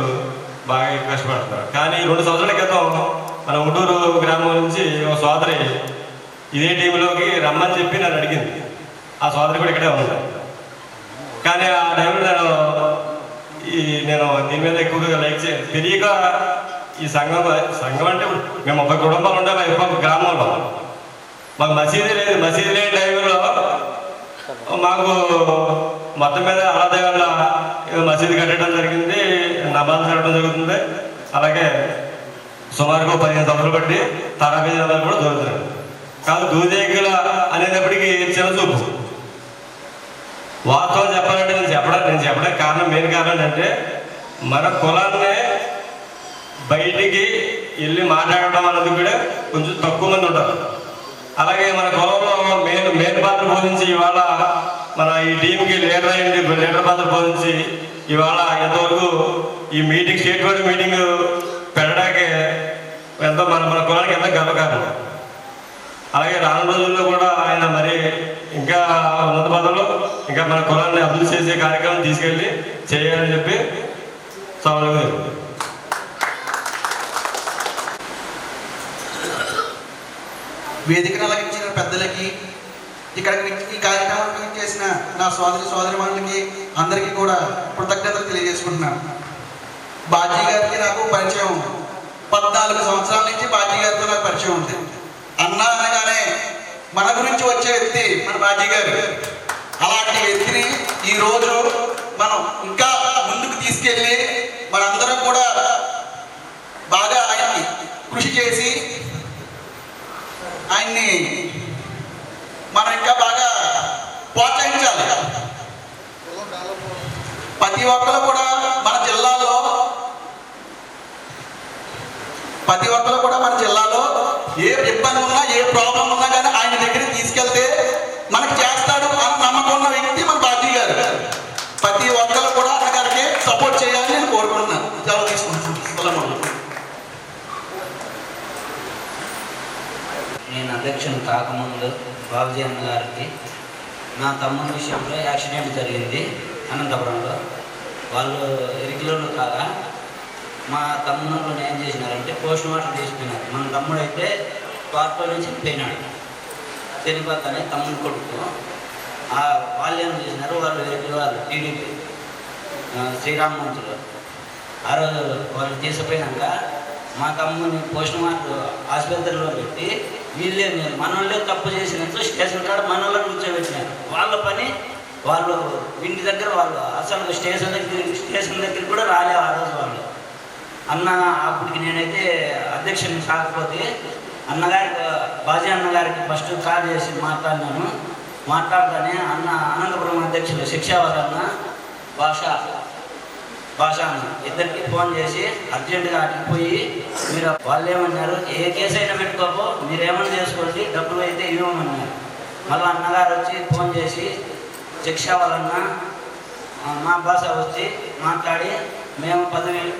బాగా కష్టపడుతున్నారు. కానీ 2 సంవత్సరాల క్రితం మన ఉండూరు గ్రామం నుంచి ఒక సోదరి ఇదే టీంలోకి రమ్మని చెప్పి నన్ను అడిగింది. ఆ సోదరి కూడా ఇక్కడే ఉంది. కానీ ఆ టైంలో నేను దీని మీద ఎక్కువగా లైక్ తెలియక ఈ సంఘం అంటే మేము 30 కుటుంబాలు ఉండాలి గ్రామంలో. మాకు మసీదు లేదు. మసీదు లేని టైంలో మాకు మొత్తం మీద ఆదాయ వల్ల మసీదు కట్టడం జరిగింది, నమాజ్ జరగడం జరుగుతుంది. అలాగే సుమారుగా 15 సంవత్సరాలు బట్టి తరాబీ నమాజ్ కూడా జరుగుతుంది. కాదు దూదేకుల అనేటప్పటికీ చిన్న చూపు. వాస్తవం చెప్పాలంటే నేను చెప్పడానికి కారణం మెయిన్ కారణం ఏంటంటే మన కులాన్ని బయటికి వెళ్ళి మాట్లాడడం అన్నది కూడా కొంచెం తక్కువ మంది ఉంటారు. అలాగే మన కులంలో మెయిన్ పాత్ర పోషించి ఇవాళ మన ఈ టీంకి లీడర్ పాత్ర పోషించి ఇవాళ ఎంతవరకు ఈ మీటింగ్ స్టేట్ వైడ్ మీటింగ్ పెట్టడానికి ఎంతో మన కులానికి ఎంతో గర్వకారణం. అలాగే రానున్న రోజుల్లో కూడా ఆయన మరి ఇంకా ఉన్నత పదవులు ఇంకా మన కులాన్ని అభివృద్ధి చేసే కార్యక్రమం తీసుకెళ్ళి చేయాలని చెప్పి సవాలుగా వేదికను అలంకరించిన పెద్దలకి, ఇక్కడ ఈ కార్యక్రమాన్ని చేసిన నా సోదరిమణులకి అందరికీ కూడా కృతజ్ఞతలు తెలియజేసుకుంటున్నాను. బాజీ గారికి నాకు పరిచయం 14 సంవత్సరాల నుంచి బాజీ గారితో నాకు పరిచయం ఉంది. అన్న అనగానే మన గురించి వచ్చే వ్యక్తి మన బాజీ గారు. అలాంటి వ్యక్తిని ఈరోజు మనం ఇంకా ముందుకు తీసుకెళ్ళి మనందరం కూడా బాగా ఆయన్ని కృషి చేసి ఆయన్ని మనం ఇంకా బాగా ప్రోత్సహించాలి. ప్రతి ఒక్కరు కూడా మన జిల్లాలో ఏ ఇబ్బంది ఉన్నా ఏ ప్రాబ్లం ఉన్నా కానీ ఆయన దగ్గరికి తీసుకెళ్తే మనకి చేస్తాడు అని నమ్మకం ఉన్న వ్యక్తి మన బాజీ గారు. ప్రతి ఒక్కరు కూడా అన్నగారికి సపోర్ట్ చేయాలని నేను కోరుకుంటున్నాను. సెలవు తీసుకుంటున్నాను. నేను అధ్యక్షుని కాకముందు బాబుజీ అన్న గారికి నా తమ్ముని విషయంలో యాక్సిడెంట్ జరిగింది అనంతపురంలో. వాళ్ళు రెగ్యులర్లు కాగా మా తమ్ముళ్ళు ఏం చేసినారంటే పోస్ట్ మార్టం తీసుకున్నారు. మన తమ్ముడు అయితే పార్టీలో నుంచి చనిపోయినాడు. చనిపోతానే తమ్ముడు కొడుకు వాళ్ళు ఏం చేసినారు, వాళ్ళు టీడీపీ శ్రీరామంతులు ఆ రోజు వాళ్ళు తీసుకుపోయినాక మా తమ్ముని పోస్ట్ మార్టం ఆసుపత్రిలో పెట్టి వీళ్ళే మనోళ్ళే తప్పు చేసినట్టు స్టేషన్ కాడ మనోళ్ళని కూర్చోబెట్టినారు. వాళ్ళ పని వాళ్ళు ఇంటి దగ్గర వాళ్ళు అసలు స్టేషన్ దగ్గర కూడా రాలేవు ఆ రోజు వాళ్ళు. అన్న అప్పటికి నేనైతే అధ్యక్షుని కాకపోతే అన్నగారికి బాజీ అన్నగారికి ఫస్ట్ కాల్ చేసి మాట్లాడతానే అన్న అనంతపురం అధ్యక్షులు శిక్షావతి అన్న భాష అన్న ఇద్దరికి ఫోన్ చేసి అర్జెంటుగా అటుకు పోయి మీరు వాళ్ళు ఏమన్నారు, ఏ కేసు అయినా పెట్టుకోపో మీరేమన్నా చేసుకోండి, డబ్బులు అయితే ఇవ్వమన్నారు. మళ్ళీ అన్నగారు వచ్చి ఫోన్ చేసి శిక్ష వలన మా భాష వచ్చి మాట్లాడి మేము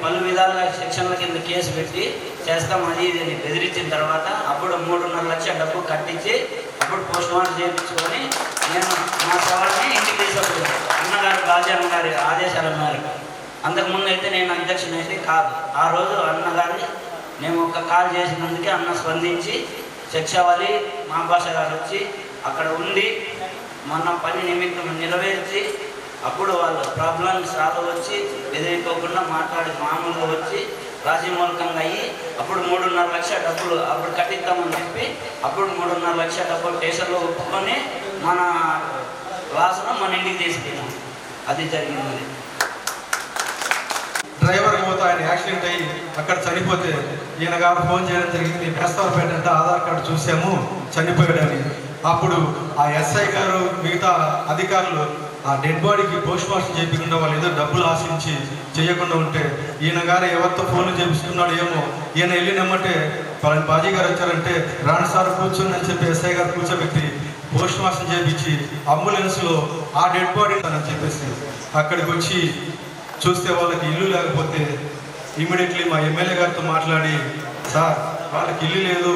పలు విధాలుగా శిక్షణల కింద కేసు పెట్టి చేస్తాం అది ఇది బెదిరించిన తర్వాత అప్పుడు 3.5 లక్షల డబ్బు కట్టించి అప్పుడు పోస్ట్ మార్టం చేయించుకొని నేను మా సవాళ్ళని ఇంటికి తీసుకొచ్చాను అన్నగారు బాజీ అన్నగారి ఆదేశాల మేరకు. అంతకుముందు అయితే నేను అధ్యక్షుని అయితే కాదు. ఆ రోజు అన్నగారిని మేము ఒక కాల్ చేసినందుకే అన్న స్పందించి శిక్షావళి మా భాష గారు వచ్చి అక్కడ ఉండి మన పని నిమిత్తం నెరవేర్చి అప్పుడు వాళ్ళు ప్రాబ్లం సాల్వ్ వచ్చి బెదిరిపోకుండా మాట్లాడి మామూలుగా వచ్చి రాజమూలకంగా అయ్యి అప్పుడు 3.5 లక్షల డబ్బులు అప్పుడు కట్టిద్దామని చెప్పి అప్పుడు 3.5 లక్షల డబ్బులు స్టేషన్లో ఒప్పుకొని మన లాస్ను మన ఇంటికి తీసుకెళ్ళాం. అది జరిగింది. డ్రైవర్ పోతే ఆయన యాక్సిడెంట్ అయ్యి అక్కడ చనిపోతే ఈయన గారు ఫోన్ చేయడం జరిగింది. బేస్తవారపేట అంటే ఆధార్ కార్డు చూసాము చనిపోయాడని. అప్పుడు ఆ ఎస్ఐ గారు మిగతా అధికారులు ఆ డెడ్ బాడీకి పోస్ట్ మార్టం చేయకుండా వాళ్ళు ఏదో డబ్బులు ఆశించి చేయకుండా ఉంటే ఈయన గారు ఎవరితో ఫోన్లు చేపిస్తున్నాడు ఏమో. ఈయన వెళ్ళినమ్మంటే వాళ్ళని బాజీ గారు వచ్చారంటే రాణి సార్ కూర్చొని అని చెప్పి ఎస్ఐ గారు కూర్చోబెట్టి పోస్ట్ మార్టం చేయించి అంబులెన్స్లో ఆ డెడ్ బాడీ అని చెప్పేసి అక్కడికి వచ్చి చూస్తే వాళ్ళకి ఇల్లు లేకపోతే ఇమీడియట్లీ మా ఎమ్మెల్యే గారితో మాట్లాడి సార్ వాళ్ళకి ఇల్లు లేదు,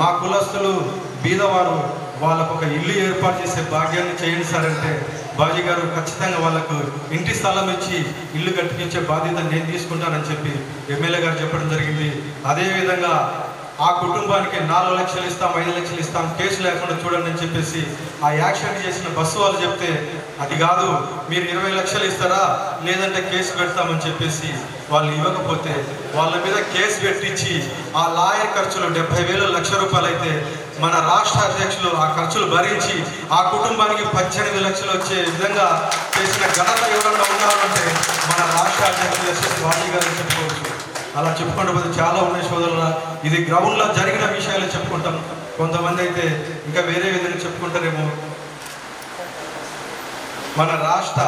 మా కులస్తులు బీదవారు, వాళ్ళకు ఒక ఇల్లు ఏర్పాటు చేసే భాగ్యాన్ని చేయండి సార్ అంటే బాజీ గారు ఖచ్చితంగా వాళ్ళకు ఇంటి స్థలం ఇచ్చి ఇల్లు కట్టించే బాధ్యత నేను తీసుకుంటానని చెప్పి ఎమ్మెల్యే గారు చెప్పడం జరిగింది. అదేవిధంగా ఆ కుటుంబానికి 4 లక్షలు ఇస్తాం, 5 లక్షలు ఇస్తాం, కేసు లేకుండా చూడండి అని చెప్పేసి ఆ యాక్సిడెంట్ చేసిన బస్సు వాళ్ళు చెప్తే అది కాదు మీరు 20 లక్షలు ఇస్తారా లేదంటే కేసు పెడతామని చెప్పేసి వాళ్ళు ఇవ్వకపోతే వాళ్ళ మీద కేసు పెట్టించి ఆ లాయర్ ఖర్చులు 70,000 లక్ష రూపాయలు అయితే మన రాష్ట్ర అధ్యక్షులు ఆ ఖర్చులు భరించి ఆ కుటుంబానికి 18 లక్షలు వచ్చే విధంగా చేసిన ఘనత ఎవరన్నా ఉన్నారంటే మన రాష్ట్ర అధ్యక్షులు ఎస్ఎస్ బాజీ గారు చెప్పుకోవచ్చు. అలా చెప్పుకుంటూ పోతే చాలా ఉన్నాయి సోదరుల. ఇది గ్రౌండ్లో జరిగిన విషయాలు చెప్పుకుంటాం. కొంతమంది అయితే ఇంకా వేరే విధంగా చెప్పుకుంటారేమో. మన రాష్ట్ర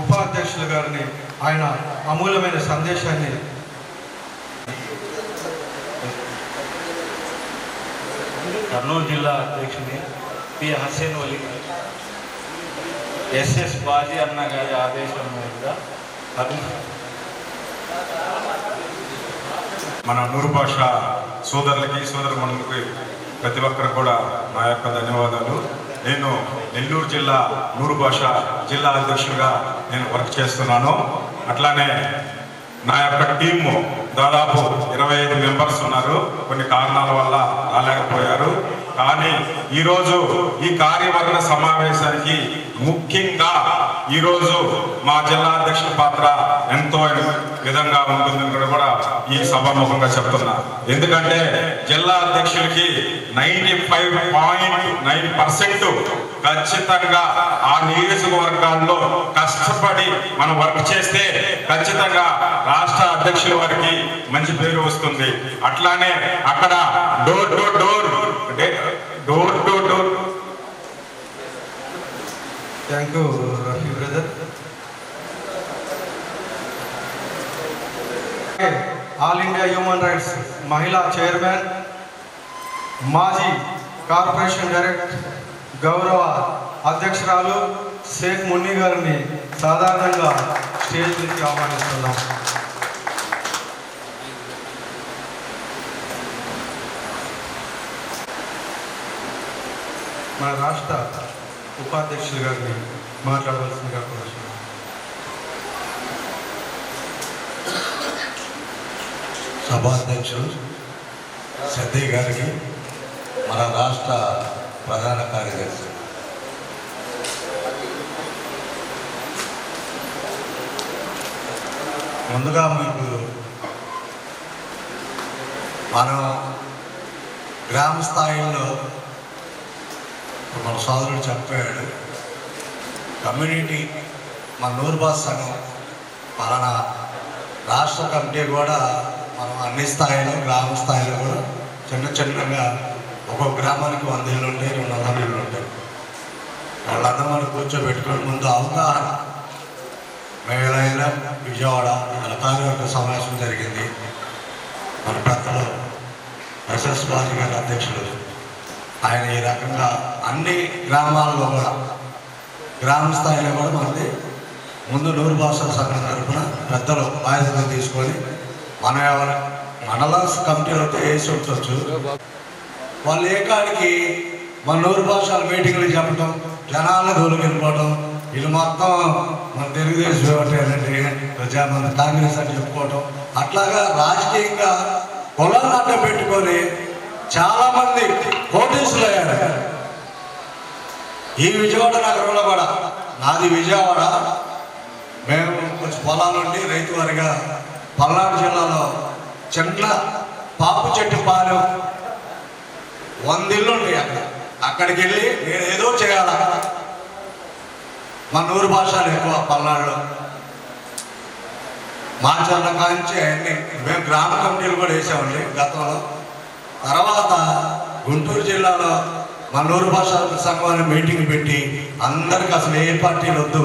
ఉపాధ్యక్షులు గారిని ఆయన అమూల్యమైన సందేశాన్ని కర్నూలు జిల్లా అధ్యక్షుని పి హసీన్ వలి ఎస్ఎస్ బాజీ అన్న గారి ఆదేశం మీదుగా మన నూరు భాష సోదరులకి సోదరుమణులకి ప్రతి ఒక్కరికి కూడా నా యొక్క ధన్యవాదాలు. నేను నెల్లూరు జిల్లా నూరు భాష జిల్లా అధ్యక్షులుగా నేను వర్క్ చేస్తున్నాను. అట్లానే నా యొక్క టీము దాదాపు 25 మెంబర్స్ ఉన్నారు. కొన్ని కారణాల వల్ల రాలేకపోయారు. కానీ ఈరోజు ఈ కార్యవర్గ సమావేశానికి ముఖ్యంగా ఈరోజు మా జిల్లా అధ్యక్షుల పాత్ర ఎంతో విధంగా ఉంటుందని కూడా ఈ సభాముఖంగా చెప్తున్నా. ఎందుకంటే జిల్లా అధ్యక్షులకి 95.9% ఖచ్చితంగా ఆ నియోజకవర్గాల్లో కష్టపడి మనం వర్క్ చేస్తే ఖచ్చితంగా రాష్ట్ర అధ్యక్షుల వారికి మంచి పేరు వస్తుంది. అట్లానే అక్కడ door to door thank you Rafi brother. All India human rights మహిళా చైర్మన్ మాజీ కార్పొరేషన్ డైరెక్టర్ గౌరవ అధ్యక్షురాలు షేక్ మున్ని గారిని సాధారణంగా స్టేజ్ నుంచి ఆహ్వానిస్తున్నాం. మన రాష్ట్ర ఉపాధ్యక్షులు గారిని మాట్లాడవలసిందిగా కోరుతున్నాం. సభాధ్యక్షులు సద్దయ్య గారికి, మన రాష్ట్ర ప్రధాన కార్యదర్శి ముందుగా మీకు మనం గ్రామ స్థాయిలో మన సోదరుడు చెప్పాడు, కమ్యూనిటీ మన నూరు భాష సంఘం పలానా రాష్ట్ర కమిటీ కూడా మనం అన్ని స్థాయిలో గ్రామ స్థాయిలో కూడా చిన్నగా ఒక్కొక్క గ్రామానికి 100 ఇళ్ళు ఉంటాయి, 200 ఇళ్ళు ఉంటాయి. వాళ్ళందరూ మనం కూర్చోబెట్టుకుని ముందు అవగాహన మేళైనా విజయవాడ కార్యవర్గ సమావేశం జరిగింది. మన పెద్దలు ఎస్ఎస్ బాజీ గారి అధ్యక్షులు ఆయన ఈ రకంగా అన్ని గ్రామాల్లో కూడా గ్రామ స్థాయిలో కూడా మనది ముందు నూరు భాషల సంఘం తరఫున పెద్దలు బాధ్యత తీసుకొని మనం మండల కమిటీలు అయితే వేసి ఉండొచ్చు. వాళ్ళు ఏ కాడికి మన నూరు భాషల మీటింగ్లు చెప్పడం, జనాలను దూరకెళ్ళిపోవడం, ఇది మొత్తం మన తెలుగుదేశం మన కాంగ్రెస్ అని చెప్పుకోవటం, అట్లాగా రాజకీయంగా కులాన్ని అడ్డం పెట్టుకొని చాలామంది కోటీసులు అయ్యారు. ఈ విజయవాడ నగరంలో కూడా, నాది విజయవాడ, మేము కొంచెం పొలాల నుండి రైతు వారిగా పల్నాడు జిల్లాలో చిన్న పాపు చెట్టు పాలెం 100 ఇళ్ళు ఉంటాయి. అక్కడికి వెళ్ళి నేను ఏదో చేయాల. మన నూరు భాషలు ఎక్కువ పల్నాడులో, మాచర్ల కాంచి అన్ని మేము గ్రామ కమిటీలు కూడా వేసామండి గతంలో. తర్వాత గుంటూరు జిల్లాలో మన నూరు భాషల సంఘాన్ని మీటింగ్ పెట్టి అందరికి అసలు ఏ పార్టీలు వద్దు,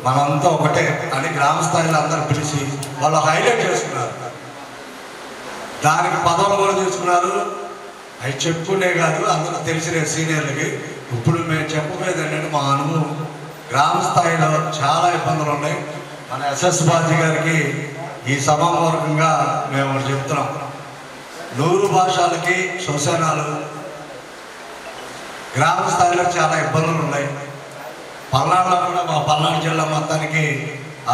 మనంతా ఒకటే అని గ్రామ స్థాయిలో అందరు పిలిచి వాళ్ళు హైలైట్ చేసుకున్నారు. దానికి పదవులు కూడా తీసుకున్నారు. అవి చెప్పుకునే కాదు, అందరూ తెలిసిన సీనియర్లకి. ఇప్పుడు మేము చెప్పబోయేది ఏంటంటే మా అనుభవం గ్రామ స్థాయిలో చాలా ఇబ్బందులు ఉన్నాయి. మన ఎస్ఎస్ బాజీ గారికి ఈ సభాపూర్వకంగా మేము చెప్తున్నాం. నూరు భాషలకి శ్మశానాలు గ్రామ స్థాయిలో చాలా ఇబ్బందులు ఉన్నాయి. పల్నాడులో కూడా మా పల్నాడు జిల్లా మొత్తానికి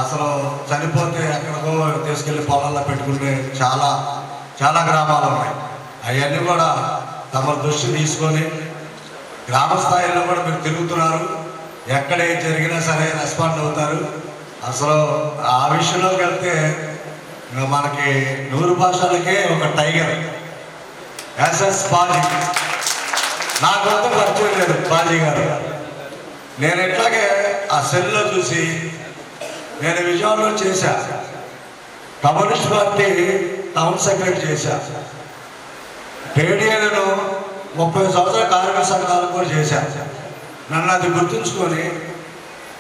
అసలు చనిపోతే ఎక్కడికో తీసుకెళ్ళి పొలాల్లో పెట్టుకునే చాలా చాలా గ్రామాలు ఉన్నాయి. అవన్నీ కూడా తమ దృష్టి తీసుకొని గ్రామ స్థాయిలో కూడా మీరు తిరుగుతున్నారు. ఎక్కడ ఏం జరిగినా సరే రెస్పాండ్ అవుతారు. అసలు ఆ విషయంలోకి వెళ్తే మనకి నూరు భాషలకే ఒక టైగర్ ఎస్ఎస్ బాజీ. నాకంతా పరిచయం లేదు బాజీ గారు. నేను ఎట్లాగే ఆ సెల్లో చూసి నేను విజయవాడలో చేశా, కమ్యూనిస్ట్ పార్టీ టౌన్ సెక్రటరీ చేశా, రేడియోలను 30 సంవత్సరాల కార్మిక సంఘాలు కూడా చేశా. నన్ను అది గుర్తుంచుకొని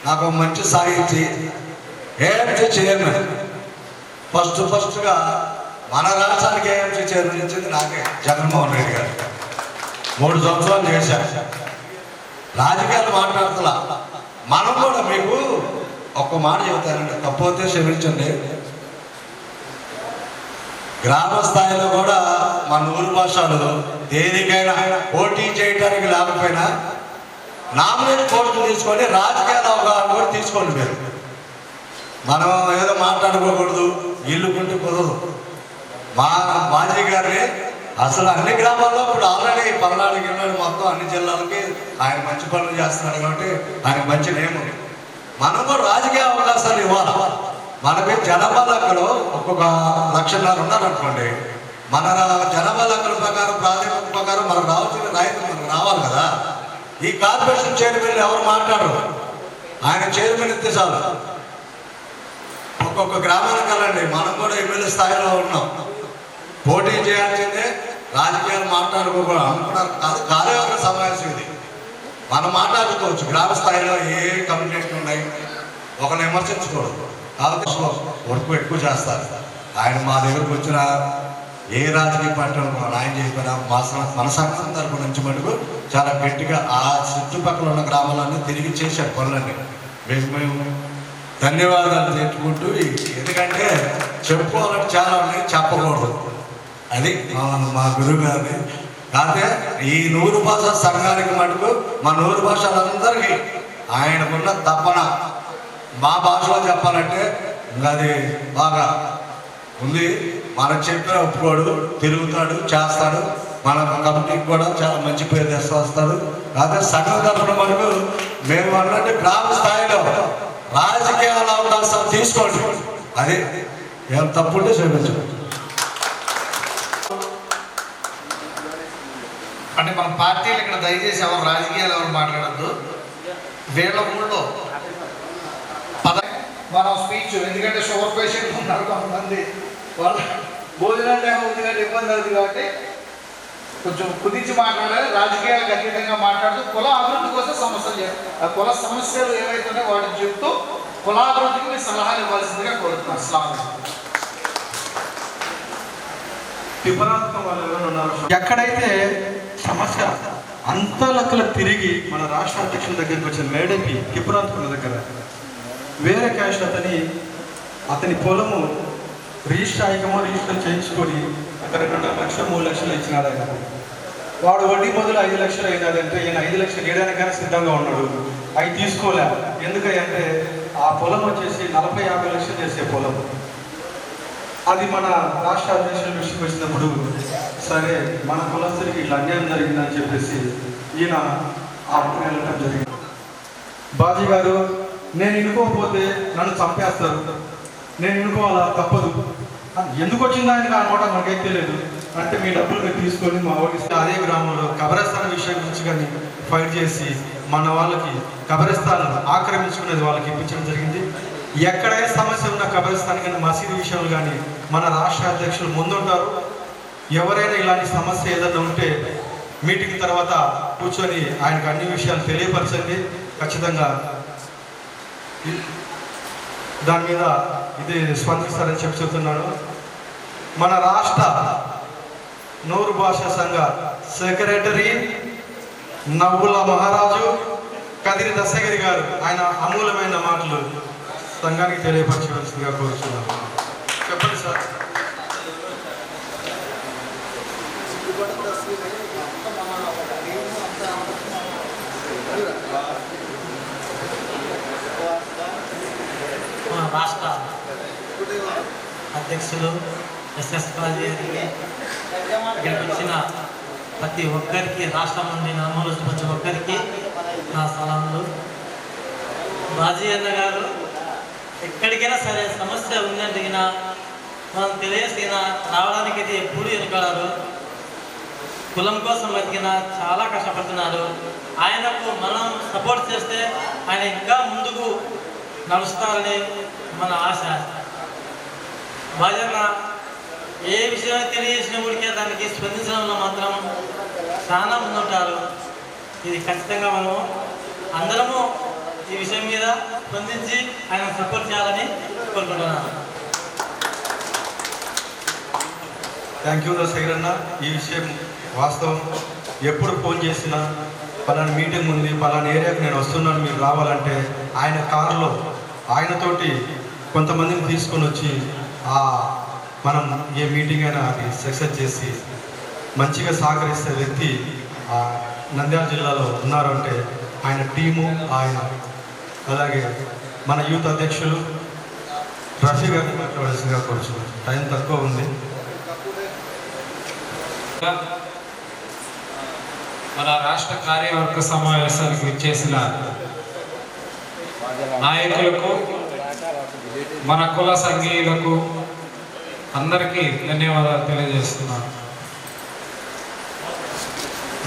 నాకు మంచి సాహిత్య ఏఎంసీ చైర్మన్ ఫస్ట్గా మన రాష్ట్రానికి ఏఎంసీ చైర్మన్ ఇచ్చింది నాకే, జగన్మోహన్ రెడ్డి గారు. 3 సంవత్సరాలు చేశా. రాజకీయాలు మాట్లాడుతున్నా. మనం కూడా మీకు ఒక్క మాట చెబుతానండి, తప్పైతే క్షమించండి. గ్రామ స్థాయిలో కూడా మన నూరు భాషలు దేనికైనా పోటీ చేయడానికి లేకపోయినా నామినేట్ పోస్టులు తీసుకొని రాజకీయాల అవగాహన కూడా తీసుకోండి. మీరు మనం ఏదో మాట్లాడుకోకూడదు, ఇల్లుకుంటూ కుదరదు. మా బాజీ గారిని అసలు అన్ని గ్రామాల్లో ఇప్పుడు ఆల్రెడీ పల్నాడు గిన్నాడు మొత్తం అన్ని జిల్లాలకి ఆయన మంచి పనులు చేస్తున్నాడు కాబట్టి ఆయన మంచి నేమ్ ఉంది. మనం కూడా రాజకీయ అవకాశాలు ఇవ్వాలి. మనకి జనాభా లెక్కలో ఒక్కొక్క 1.5 లక్షలు ఉన్నారనుకోండి, మన జనాభా లెక్కల ప్రకారం ప్రాధాన్యత ప్రకారం మనకు రావాల్సిన రైతులు మనకు రావాలి కదా. ఈ కార్పొరేషన్ చైర్మన్ ఎవరు మాట్లాడరు, ఆయన చైర్మన్ ఇస్తే చాలు. ఒక్కొక్క గ్రామానికి వెళ్ళండి, మనం కూడా ఎమ్మెల్యే స్థాయిలో ఉన్నాం. పోటీ చేయాల్సిందే, రాజకీయాలు మాట్లాడుకోకూడదు అనుకున్నారు కాదు. కార్యవర్గ సమావేశం ఇది, మనం మాట్లాడుకోవచ్చు. గ్రామ స్థాయిలో ఏ కమ్యూనిటీలు ఉన్నాయి ఒకరిని విమర్శించకూడదు. కాబట్టి వర్క్ ఎక్కువ చేస్తారు. ఆయన మా దగ్గరకు వచ్చిన ఏ రాజకీయ పార్టీ ఆయన చెప్పినా మన సంఘం తరపు నుంచి మటుకు చాలా గట్టిగా ఆ చుట్టుపక్కల ఉన్న గ్రామాలన్నీ తిరిగి చేశారు పనులన్నీ. మేము ధన్యవాదాలు తెచ్చుకుంటూ, ఎందుకంటే చెప్పుకోవాలంటే చాలా ఉన్నాయి, చెప్పకూడదు. అది మా గురువు గారిని. కాకపోతే ఈ నూరు భాష సంఘానికి మటుకు మా నూరు భాషలందరికీ ఆయనకున్న తపన, మా భాషలో చెప్పాలంటే ఇంకా అది బాగా ఉంది. మనకు చెప్పిన ఒప్పుకోడు, తిరుగుతాడు, చేస్తాడు. మన కమిటీకి కూడా చాలా మంచి పేరు తెస్తాడు. కాకపోతే సంఘం తరఫున మనకు మేము అన్నట్టు గ్రామ స్థాయిలో రాజకీయాల అవకాశాలు తీసుకోండి. అది ఏం తప్పుంటే క్షమించండి. అంటే మన పార్టీలు ఇక్కడ దయచేసి ఎవరు రాజకీయాలు ఎవరు మాట్లాడద్దు. వీళ్ళ ఊళ్ళో మనం స్పీచ్, ఎందుకంటే షుగర్ పేషెంట్ ఉన్నారు కొంతమంది, వాళ్ళు భోజనం టైం ఉంది కాబట్టి ఇబ్బంది అవుతుంది కాబట్టి కొంచెం కుదించి మాట్లాడాలి. రాజకీయాలకు అతీతంగా మాట్లాడుతూ కుల అభివృద్ధి కోసం సమస్యలు చేయాలి. కుల సమస్యలు ఏవైతున్నాయో వాటిని చెప్తూ కులాభివృద్ధికి మీరు సలహాలు ఇవ్వాల్సిందిగా కోరుతున్నాను. అస్సలాము ఎక్కడైతే సమస్య అంత లెక్కలు తిరిగి మన రాష్ట్ర అధ్యక్షుల దగ్గరికి వచ్చిన మేడకి కిపురాంతకుల దగ్గర వేరే క్యాష్ అతని పొలము రిజిస్టర్ చేయించుకొని ఒక 2.5 లక్షలు 3 లక్షలు ఇచ్చినాడు ఆయన. వాడు వడ్డీ మొదలు 5 లక్షలు అయినదంటే ఈయన 5 లక్షలు ఇవ్వడానికైనా సిద్ధంగా ఉన్నాడు. అవి తీసుకోలే. ఎందుకంటే ఆ పొలం వచ్చేసి 40-50 లక్షలు చేసే పొలం. అది మన రాష్ట్ర అధ్యక్షుల దృష్టికి వచ్చినప్పుడు సరే మన కులస్తులకి ఇట్లా అన్యాయం జరిగిందని చెప్పేసి ఈయన ఆపుకుని వెళ్ళటం జరిగింది. బాజీ గారు, నేను ఇనుకోకపోతే నన్ను చంపేస్తారు, నేను ఇనుకోవాలా తప్పదు. ఎందుకు వచ్చింది ఆయనకు అనమాట మనకైతే తెలియదు. అంటే మీ డబ్బులు మీరు తీసుకొని మా వాళ్ళకి అదే గ్రామంలో కబరస్థాన్ విషయం గురించి కానీ ఫైట్ చేసి మన వాళ్ళకి కబరస్థాన్ ఆక్రమించుకునేది వాళ్ళకి ఇప్పించడం జరిగింది. ఎక్కడైనా సమస్య ఉన్న కబరస్థాన్ కానీ మసీదు విషయాలు కానీ మన రాష్ట్ర అధ్యక్షులు ముందుంటారు. ఎవరైనా ఇలాంటి సమస్య ఏదైనా ఉంటే మీటింగ్ తర్వాత కూర్చొని ఆయనకు అన్ని విషయాలు తెలియపరచండి. ఖచ్చితంగా దాని మీద ఇది స్పందిస్తారని చెప్తున్నాను. మన రాష్ట్ర నూరు భాషా సంఘ సెక్రటరీ నవ్వుల మహారాజు కదిరి దశగిరి గారు ఆయన అమూలమైన మాటలు సంఘానికి తెలియపరచవలసిందిగా కోరుతున్నాను. చెప్పండి సార్. మన రాష్ట్ర అధ్యక్షులు ఎస్ఎస్ బాజీ గారికి, ఇక్కడికి వచ్చిన ప్రతి ఒక్కరికి, రాష్ట్రం నుండి నమోదు ప్రతి ఒక్కరికి నా సలాములు. బాజీ అన్న గారు ఎక్కడికైనా సరే సమస్య ఉందంటే మనం తెలియసిన రావడానికి అయితే ఎప్పుడు వెనుకాడారు. కులం కోసం బతికిన చాలా కష్టపడుతున్నారు. ఆయనకు మనం సపోర్ట్ చేస్తే ఆయన ఇంకా ముందుకు నడుస్తారని మన ఆశ. బాజన్న ఏ విషయం తెలియజేసినప్పటికే దానికి స్పందించడంలో మాత్రం చాలా ముందుంటారు. ఇది ఖచ్చితంగా మనము అందరము ఈ విషయం మీద స్పందించి ఆయన సపోర్ట్ చేయాలని కోరుకుంటున్నాను. థ్యాంక్ యూ దశగిరి అన్న. ఈ విషయం వాస్తవం. ఎప్పుడు ఫోన్ చేసినా పలానా మీటింగ్ ఉంది, పలానా ఏరియాకి నేను వస్తున్నాను, మీరు రావాలంటే ఆయన కారులో ఆయనతోటి కొంతమందిని తీసుకొని వచ్చి మనం ఏ మీటింగ్ అయినా అది సక్సెస్ చేసి మంచిగా సహకరిస్తే వ్యక్తి నంద్యాల జిల్లాలో ఉన్నారు అంటే ఆయన టీము, ఆయన అలాగే మన యూత్ అధ్యక్షులు రఫీ గారిని మాట్లాడాల్సిందిగా కోరుచున్నాను. టైం తక్కువ ఉంది. మన రాష్ట్ర కార్యవర్గ సమావేశానికి విచ్చేసిన నాయకులకు, మన కుల సంఘీయులకు అందరికీ ధన్యవాదాలు తెలియజేస్తున్నాను.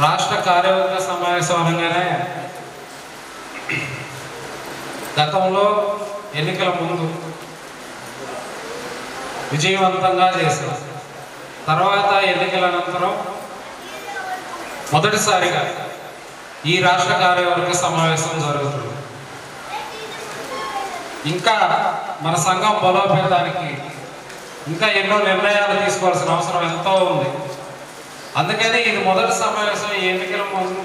రాష్ట్ర కార్యవర్గ సమావేశం అనగానే గతంలో ఎన్నికల ముందు విజయవంతంగా చేశాం. తర్వాత ఎన్నికల అనంతరం మొదటిసారిగా ఈ రాష్ట్ర కార్యవర్గ సమావేశం జరుగుతుంది. ఇంకా మన సంఘం బలోపేతానికి ఇంకా ఎన్నో నిర్ణయాలు తీసుకోవాల్సిన అవసరం ఎంతో ఉంది. అందుకని ఇది మొదటి సమావేశం, ఈ ఎన్నికల ముందు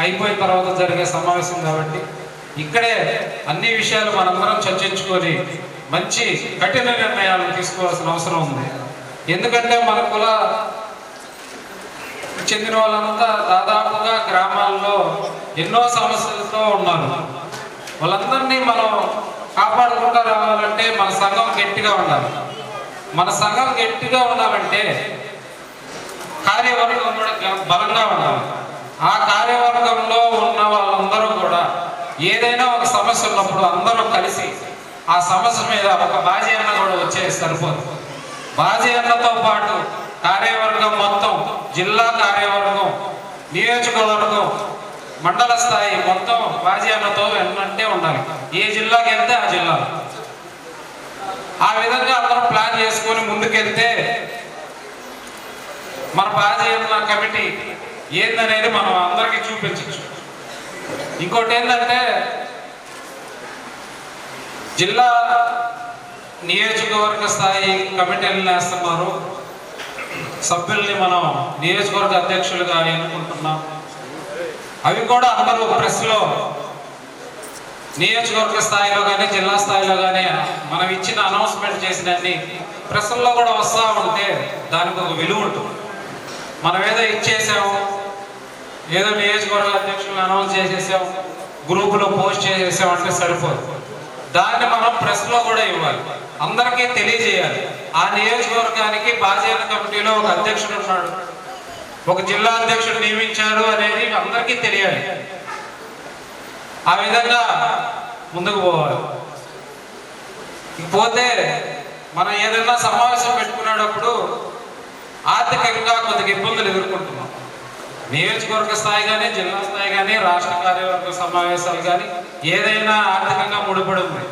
అయిపోయిన తర్వాత జరిగే సమావేశం కాబట్టి ఇక్కడే అన్ని విషయాలు మనందరం చర్చించుకొని మంచి కఠిన నిర్ణయాలు తీసుకోవాల్సిన అవసరం ఉంది. ఎందుకంటే మన కుల చెందిన వాళ్ళంతా దాదాపుగా గ్రామాల్లో ఎన్నో సమస్యలతో ఉన్నారు. వాళ్ళందరినీ మనం కాపాడుకుంటూ రావాలంటే మన సంఘం గట్టిగా ఉండాలి. మన సంఘం గట్టిగా ఉండాలంటే కార్యవర్గం కూడా బలంగా ఉండాలి. ఆ కార్యవర్గంలో ఉన్న వాళ్ళందరూ కూడా ఏదైనా ఒక సమస్య ఉన్నప్పుడు అందరూ కలిసి ఆ సమస్య మీద ఒక బాజీ అన్న కూడా వచ్చేది సరిపోదు. బాజీ అన్నతో పాటు కార్యవర్గం మొత్తం, జిల్లా కార్యవర్గం, నియోజకవర్గం, మండల స్థాయి మొత్తం బాజీ అన్నతో వెన్నంటే ఉండాలి. ఏ జిల్లాకి వెళ్తే ఆ జిల్లా. ఆ విధంగా అందరం ప్లాన్ చేసుకొని ముందుకెళ్తే మన బాజీ అన్న కమిటీ ఏందనేది మనం అందరికీ చూపించవచ్చు. ఇంకోటి ఏంటంటే జిల్లా నియోజకవర్గ స్థాయి కమిటీలను వేస్తున్నారు. సభ్యుల్ని మనం నియోజకవర్గ అధ్యక్షులుగా ఎన్నుకుంటున్నాం. అవి కూడా అందరూ ప్రెస్లో నియోజకవర్గ స్థాయిలో కానీ జిల్లా స్థాయిలో కానీ మనం ఇచ్చిన అనౌన్స్మెంట్ చేసినన్ని ప్రెస్లో కూడా వస్తూ ఉంటే దానికి ఒక విలువ ఉంటుంది. మనం ఏదో ఇచ్చేసాము, ఏదో నియోజకవర్గ అధ్యక్షులను అనౌన్స్ చేసేసాం, గ్రూపులో పోస్ట్ చేసేసాం అంటే సరిపోదు. దాన్ని మనం ప్రెస్లో కూడా ఇవ్వాలి, అందరికీ తెలియజేయాలి. ఆ నియోజకవర్గానికి బాధ్యత కమిటీలో ఒక అధ్యక్షుడు ఉన్నాడు, ఒక జిల్లా అధ్యక్షుడు నియమించారు అనేది అందరికీ తెలియాలి. ఆ విధంగా ముందుకు పోవాలి. పోతే మనం ఏదైనా సమావేశం పెట్టుకునేటప్పుడు ఆర్థికంగా కొద్దిగా ఇబ్బందులు ఎదుర్కొంటున్నాం. నియోజకవర్గ స్థాయి కానీ జిల్లా స్థాయి కానీ రాష్ట్ర కార్యవర్గ సమావేశాలు కానీ ఏదైనా ఆర్థికంగా ముడిపడి ఉంది.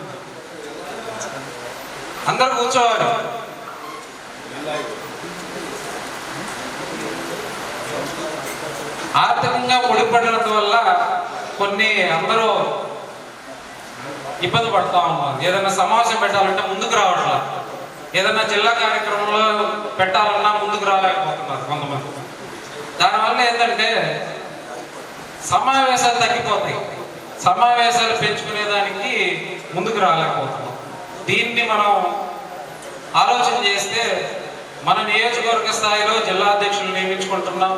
అందరూ కూర్చోవాలి. ఆర్థికంగా ముడిపడడం వల్ల కొన్ని అందరూ ఇబ్బంది పడుతూ ఉన్నారు. ఏదైనా సమావేశం పెట్టాలంటే ముందుకు రావట్లా, ఏదైనా జిల్లా కార్యక్రమంలో పెట్టాలన్నా ముందుకు రాలేకపోతున్నారు కొంతమంది. దానివల్ల ఏంటంటే సమావేశాలు తగ్గిపోతాయి, సమావేశాలు పెంచుకునేదానికి ముందుకు రాలేకపోతున్నాం. దీన్ని మనం ఆలోచన చేస్తే మన నియోజకవర్గ స్థాయిలో జిల్లా అధ్యక్షులు నియమించుకుంటున్నాం,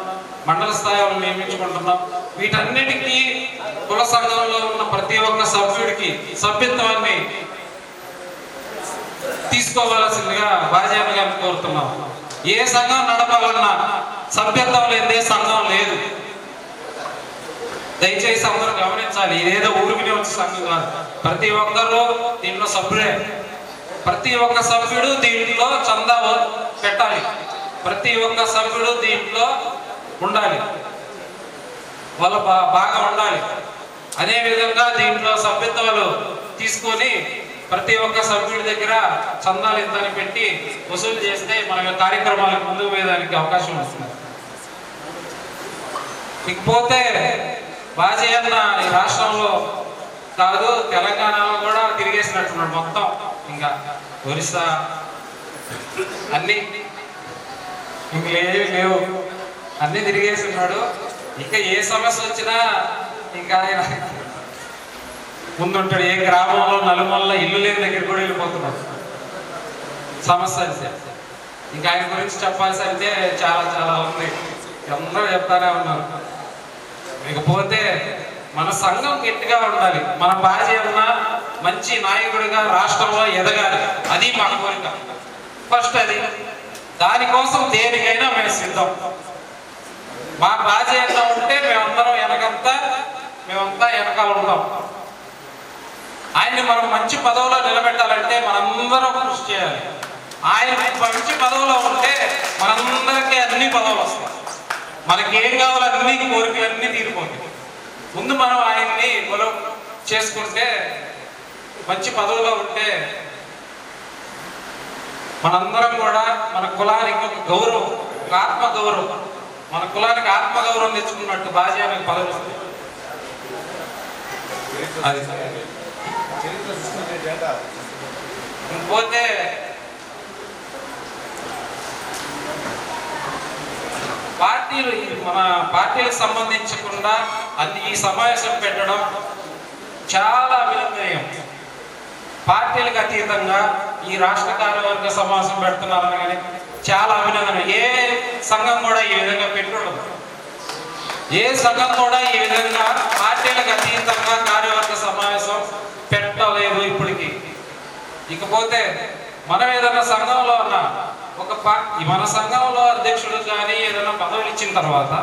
మండల స్థాయిలో నియమించుకుంటున్నాం. వీటన్నిటికీ కుల సంఘంలో ఉన్న ప్రతి ఒక్క సభ్యుడికి సభ్యత్వాన్ని తీసుకోవాల్సిందిగా బాధ్యతగా కోరుతున్నాం. ఏ సంఘం నడపాలన్నా సభ్యత్వం లేదే సంఘం లేదు. దయచేసి అందరూ గమనించాలి. ఇదేదో ఊరికి వచ్చే సంఘం కాదు. ప్రతి ఒక్కరు దీంట్లో సభ్యుడే. ప్రతి ఒక్క సభ్యుడు దీంట్లో చందా పెట్టాలి, ప్రతి ఒక్క సభ్యుడు దీంట్లో ఉండాలి, వాళ్ళు బాగా ఉండాలి. అదేవిధంగా దీంట్లో సభ్యత్వాలు తీసుకొని ప్రతి ఒక్క సభ్యుడి దగ్గర చందాలు ఇంతని పెట్టి వసూలు చేస్తే మన కార్యక్రమాలకు ముందుకు పోయేదానికి అవకాశం వస్తుంది. ఇకపోతే బాజీ అన్న ఈ రాష్ట్రంలో కాదు తెలంగాణలో కూడా తిరిగేసినట్టున్నాడు మొత్తం, ఇంకా ఒరిస్సా అన్నీ ఇంకేవి లేవు, అన్నీ తిరిగేస్తున్నాడు. ఇంకా ఏ సమస్య వచ్చినా ఇంకా ఆయన ముందుంటాడు. ఏ గ్రామంలో నలుమల్ల ఇల్లు లేని దగ్గర కూడా వెళ్ళిపోతున్నాడు సమస్య అయితే. ఇంకా ఆయన గురించి చెప్పాల్సి అయితే చాలా చాలా ఉంది, అందరూ చెప్తానే ఉన్నారు. ఇకపోతే మన సంఘం గట్టిగా ఉండాలి. మన బాధ్యత మంచి నాయకుడిగా రాష్ట్రంలో ఎదగాలి, అది మా కోరిక. ఫస్ట్ అది, దానికోసం దేనికైనా మేము సిద్ధం. మా బాధ్యత ఉంటే మేమంతా వెనకాల ఉంటాం. ఆయన్ని మనం మంచి పదవిలో నిలబెట్టాలంటే మనందరం కృషి చేయాలి. ఆయన మంచి పదవిలో ఉంటే మనందరికీ అన్ని పదవులు వస్తాయి, మనకేం కావాలో అన్ని కోరికలన్నీ తీరిపోతాయి. ముందు మనం ఆయన్ని మనం చేసుకుంటే మంచి పదవిలో ఉంటే మనందరం కూడా మన కులానికి ఒక గౌరవం, ఒక ఆత్మగౌరవం, మన కులానికి ఆత్మగౌరవం తెచ్చుకున్నట్టు బాధ్యానికి పదవి వస్తుంది. అది పోతే పార్టీలు, మన పార్టీలకు సంబంధించకుండా అది ఈ సమావేశం పెట్టడం చాలా అభినందనీయం. పార్టీలకు అతీతంగా ఈ రాష్ట్ర కార్యవర్గ సమావేశం పెడుతున్నారని కానీ చాలా అభినందన. ఏ సంఘం కూడా ఈ విధంగా పెట్టుకోవడం, ఏ సంఘం కూడా ఈ విధంగా పార్టీలకు అతీతంగా కార్యవర్గ సమావేశం పెట్టలేదు ఇప్పటికీ. ఇకపోతే మనం ఏదైనా సంఘంలో ఉన్న మన సంఘంలో అధ్యక్షుడు కానీ ఏదైనా పదవులు ఇచ్చిన తర్వాత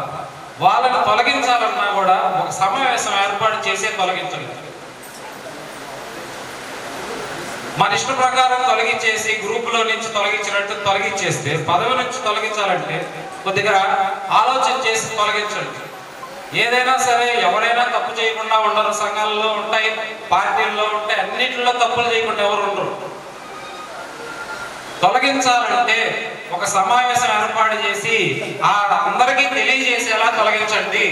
వాళ్ళని తొలగించాలన్నా కూడా ఒక సమావేశం ఏర్పాటు చేసే తొలగించాలి. మన ఇష్ట ప్రకారం తొలగించేసి గ్రూపులో నుంచి తొలగించినట్టు తొలగించేస్తే, పదవి నుంచి తొలగించాలంటే కొద్దిగా ఆలోచన చేసి తొలగించండి. ఏదైనా సరే ఎవరైనా తప్పు చేయకుండా ఉండరు, సంఘాల్లో ఉంటాయి, పార్టీల్లో ఉంటాయి, అన్నింటిలో తప్పులు చేయకుండా ఎవరు ఉండరు. తొలగించాలంటే ఒక సమావేశం ఏర్పాటు చేసి అందరికీ తెలియజేసేలా తొలగించండి.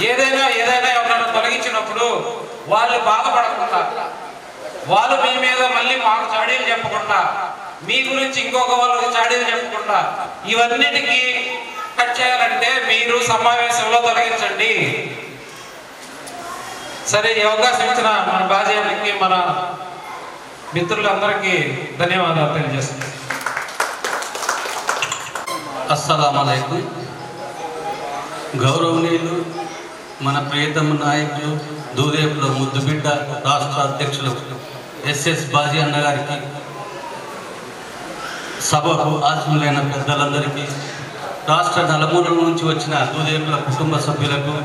ఏదైనా ఎవరైనా తొలగించినప్పుడు వాళ్ళు బాధపడకుండా, వాళ్ళు మీ మీద మళ్ళీ మాకు చాడీలు చెప్పకుండా, మీ గురించి ఇంకొక వాళ్ళకి చాడీలు చెప్పకుండా, ఇవన్నిటికీ కట్ చేయాలంటే మీరు సమావేశంలో తొలగించండి. సరే, ఈ అవకాశం ఇచ్చిన మన బాజీకి మన మిత్రులందరికీ ధన్యవాదాలు తెలియజేస్తున్నాను. అస్సలాము అలైకుం. గౌరవనీయులు మన ప్రియతమ నాయకులు దూదేపుల ముద్దుబిడ్డ రాష్ట్ర అధ్యక్షులు ఎస్ఎస్ బాజీ అన్న గారికి, సభకు ఆశీనులైన పెద్దలందరికీ, రాష్ట్ర నలుమూలల నుంచి వచ్చిన దూదేపుల కుటుంబ సభ్యులకు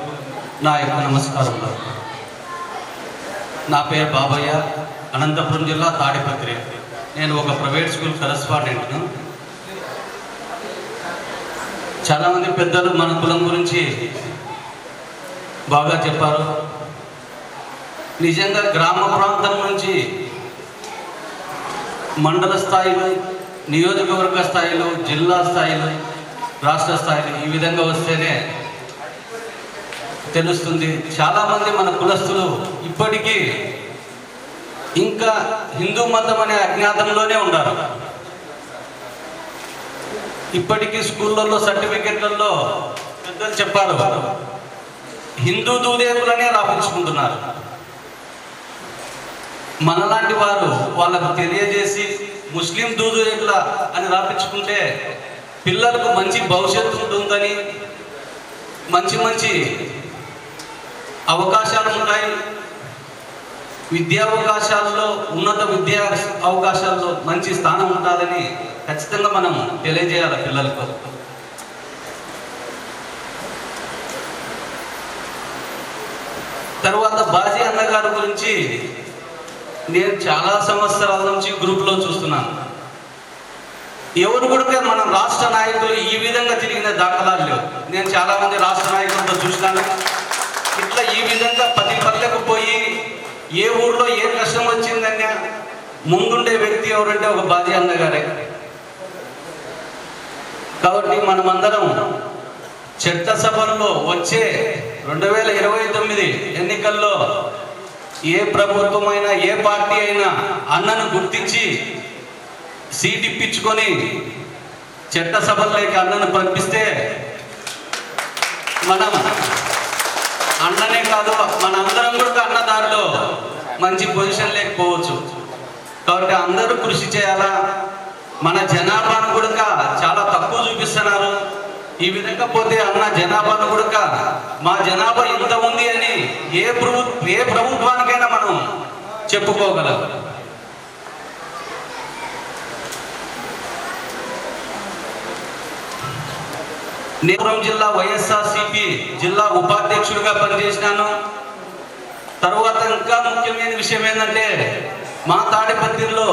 నా యొక్క నమస్కారములు. నా పేరు బాబయ్య, అనంతపురం జిల్లా తాడిపత్రి. నేను ఒక ప్రైవేట్ స్కూల్ కరెస్పాండెంట్ను. చాలామంది పెద్దలు మన కులం గురించి బాగా చెప్పారు. నిజంగా గ్రామ ప్రాంతం నుంచి మండల స్థాయిలో, నియోజకవర్గ స్థాయిలో, జిల్లా స్థాయిలో, రాష్ట్ర స్థాయిలో ఈ విధంగా వస్తేనే తెలుస్తుంది. చాలామంది మన కులస్తులు ఇప్పటికీ ఇంకా హిందూ మతం అనే అజ్ఞాతంలోనే ఉన్నారు. ఇప్పటికీ స్కూళ్ళల్లో సర్టిఫికెట్లలో పెద్దలు చెప్పారు, హిందూ దూదేవులనే రాపించుకుంటున్నారు. మనలాంటి వారు వాళ్ళకు తెలియజేసి ముస్లిం దూదేవుల అని రాపించుకుంటే పిల్లలకు మంచి భవిష్యత్తు ఉంటుందని, మంచి మంచి అవకాశాలు ఉంటాయి. విద్యా అవకాశాల్లో, ఉన్నత విద్యా అవకాశాల్లో మంచి స్థానం ఉంటుందని ఖచ్చితంగా మనం తెలియజేయాలి పిల్లలకు. తర్వాత బాజీ అన్న గారి గురించి నేను చాలా సంవత్సరాల నుంచి గ్రూప్లో చూస్తున్నాను. ఎవరు కూడా మన రాష్ట్ర నాయకులు ఈ విధంగా తిరిగిన దాఖలాలు లేవు. నేను చాలామంది రాష్ట్ర నాయకులతో చూసినాను. ఇట్లా ఈ విధంగా ప్రతి పల్లెకు పోయి ఏ ఊళ్ళో ఏ కష్టం వచ్చిందని ముందుండే వ్యక్తి ఎవరంటే ఒక బాజీ అన్న గారే. కాబట్టి మనమందరం చట్టసభల్లో వచ్చే 2029 ఎన్నికల్లో ఏ ప్రభుత్వమైనా, ఏ పార్టీ అయినా అన్నను గుర్తించి సీట్ ఇప్పించుకొని చట్టసభల్లోకి అన్నను పంపిస్తే మనం అన్ననే కాదు, మన అందరం కూడా అన్నదారిలో మంచి పొజిషన్ లేకపోవచ్చు. కాబట్టి అందరూ కృషి చేయాలా. మన జనాభాను కూడా చాలా తక్కువ చూపిస్తున్నారు. ఈ విధంగా పోతే అన్న జనాభాను కూడా మా జనాభా ఇంత ఉంది అని ఏ ప్రభుత్వానికైనా మనం చెప్పుకోగలం. నెల్లూరు జిల్లా వైఎస్ఆర్సీపీ జిల్లా ఉపాధ్యక్షుడిగా పనిచేసినాను. తర్వాత ఇంకా ముఖ్యమైన విషయం ఏంటంటే, మా తాడిపత్రిలో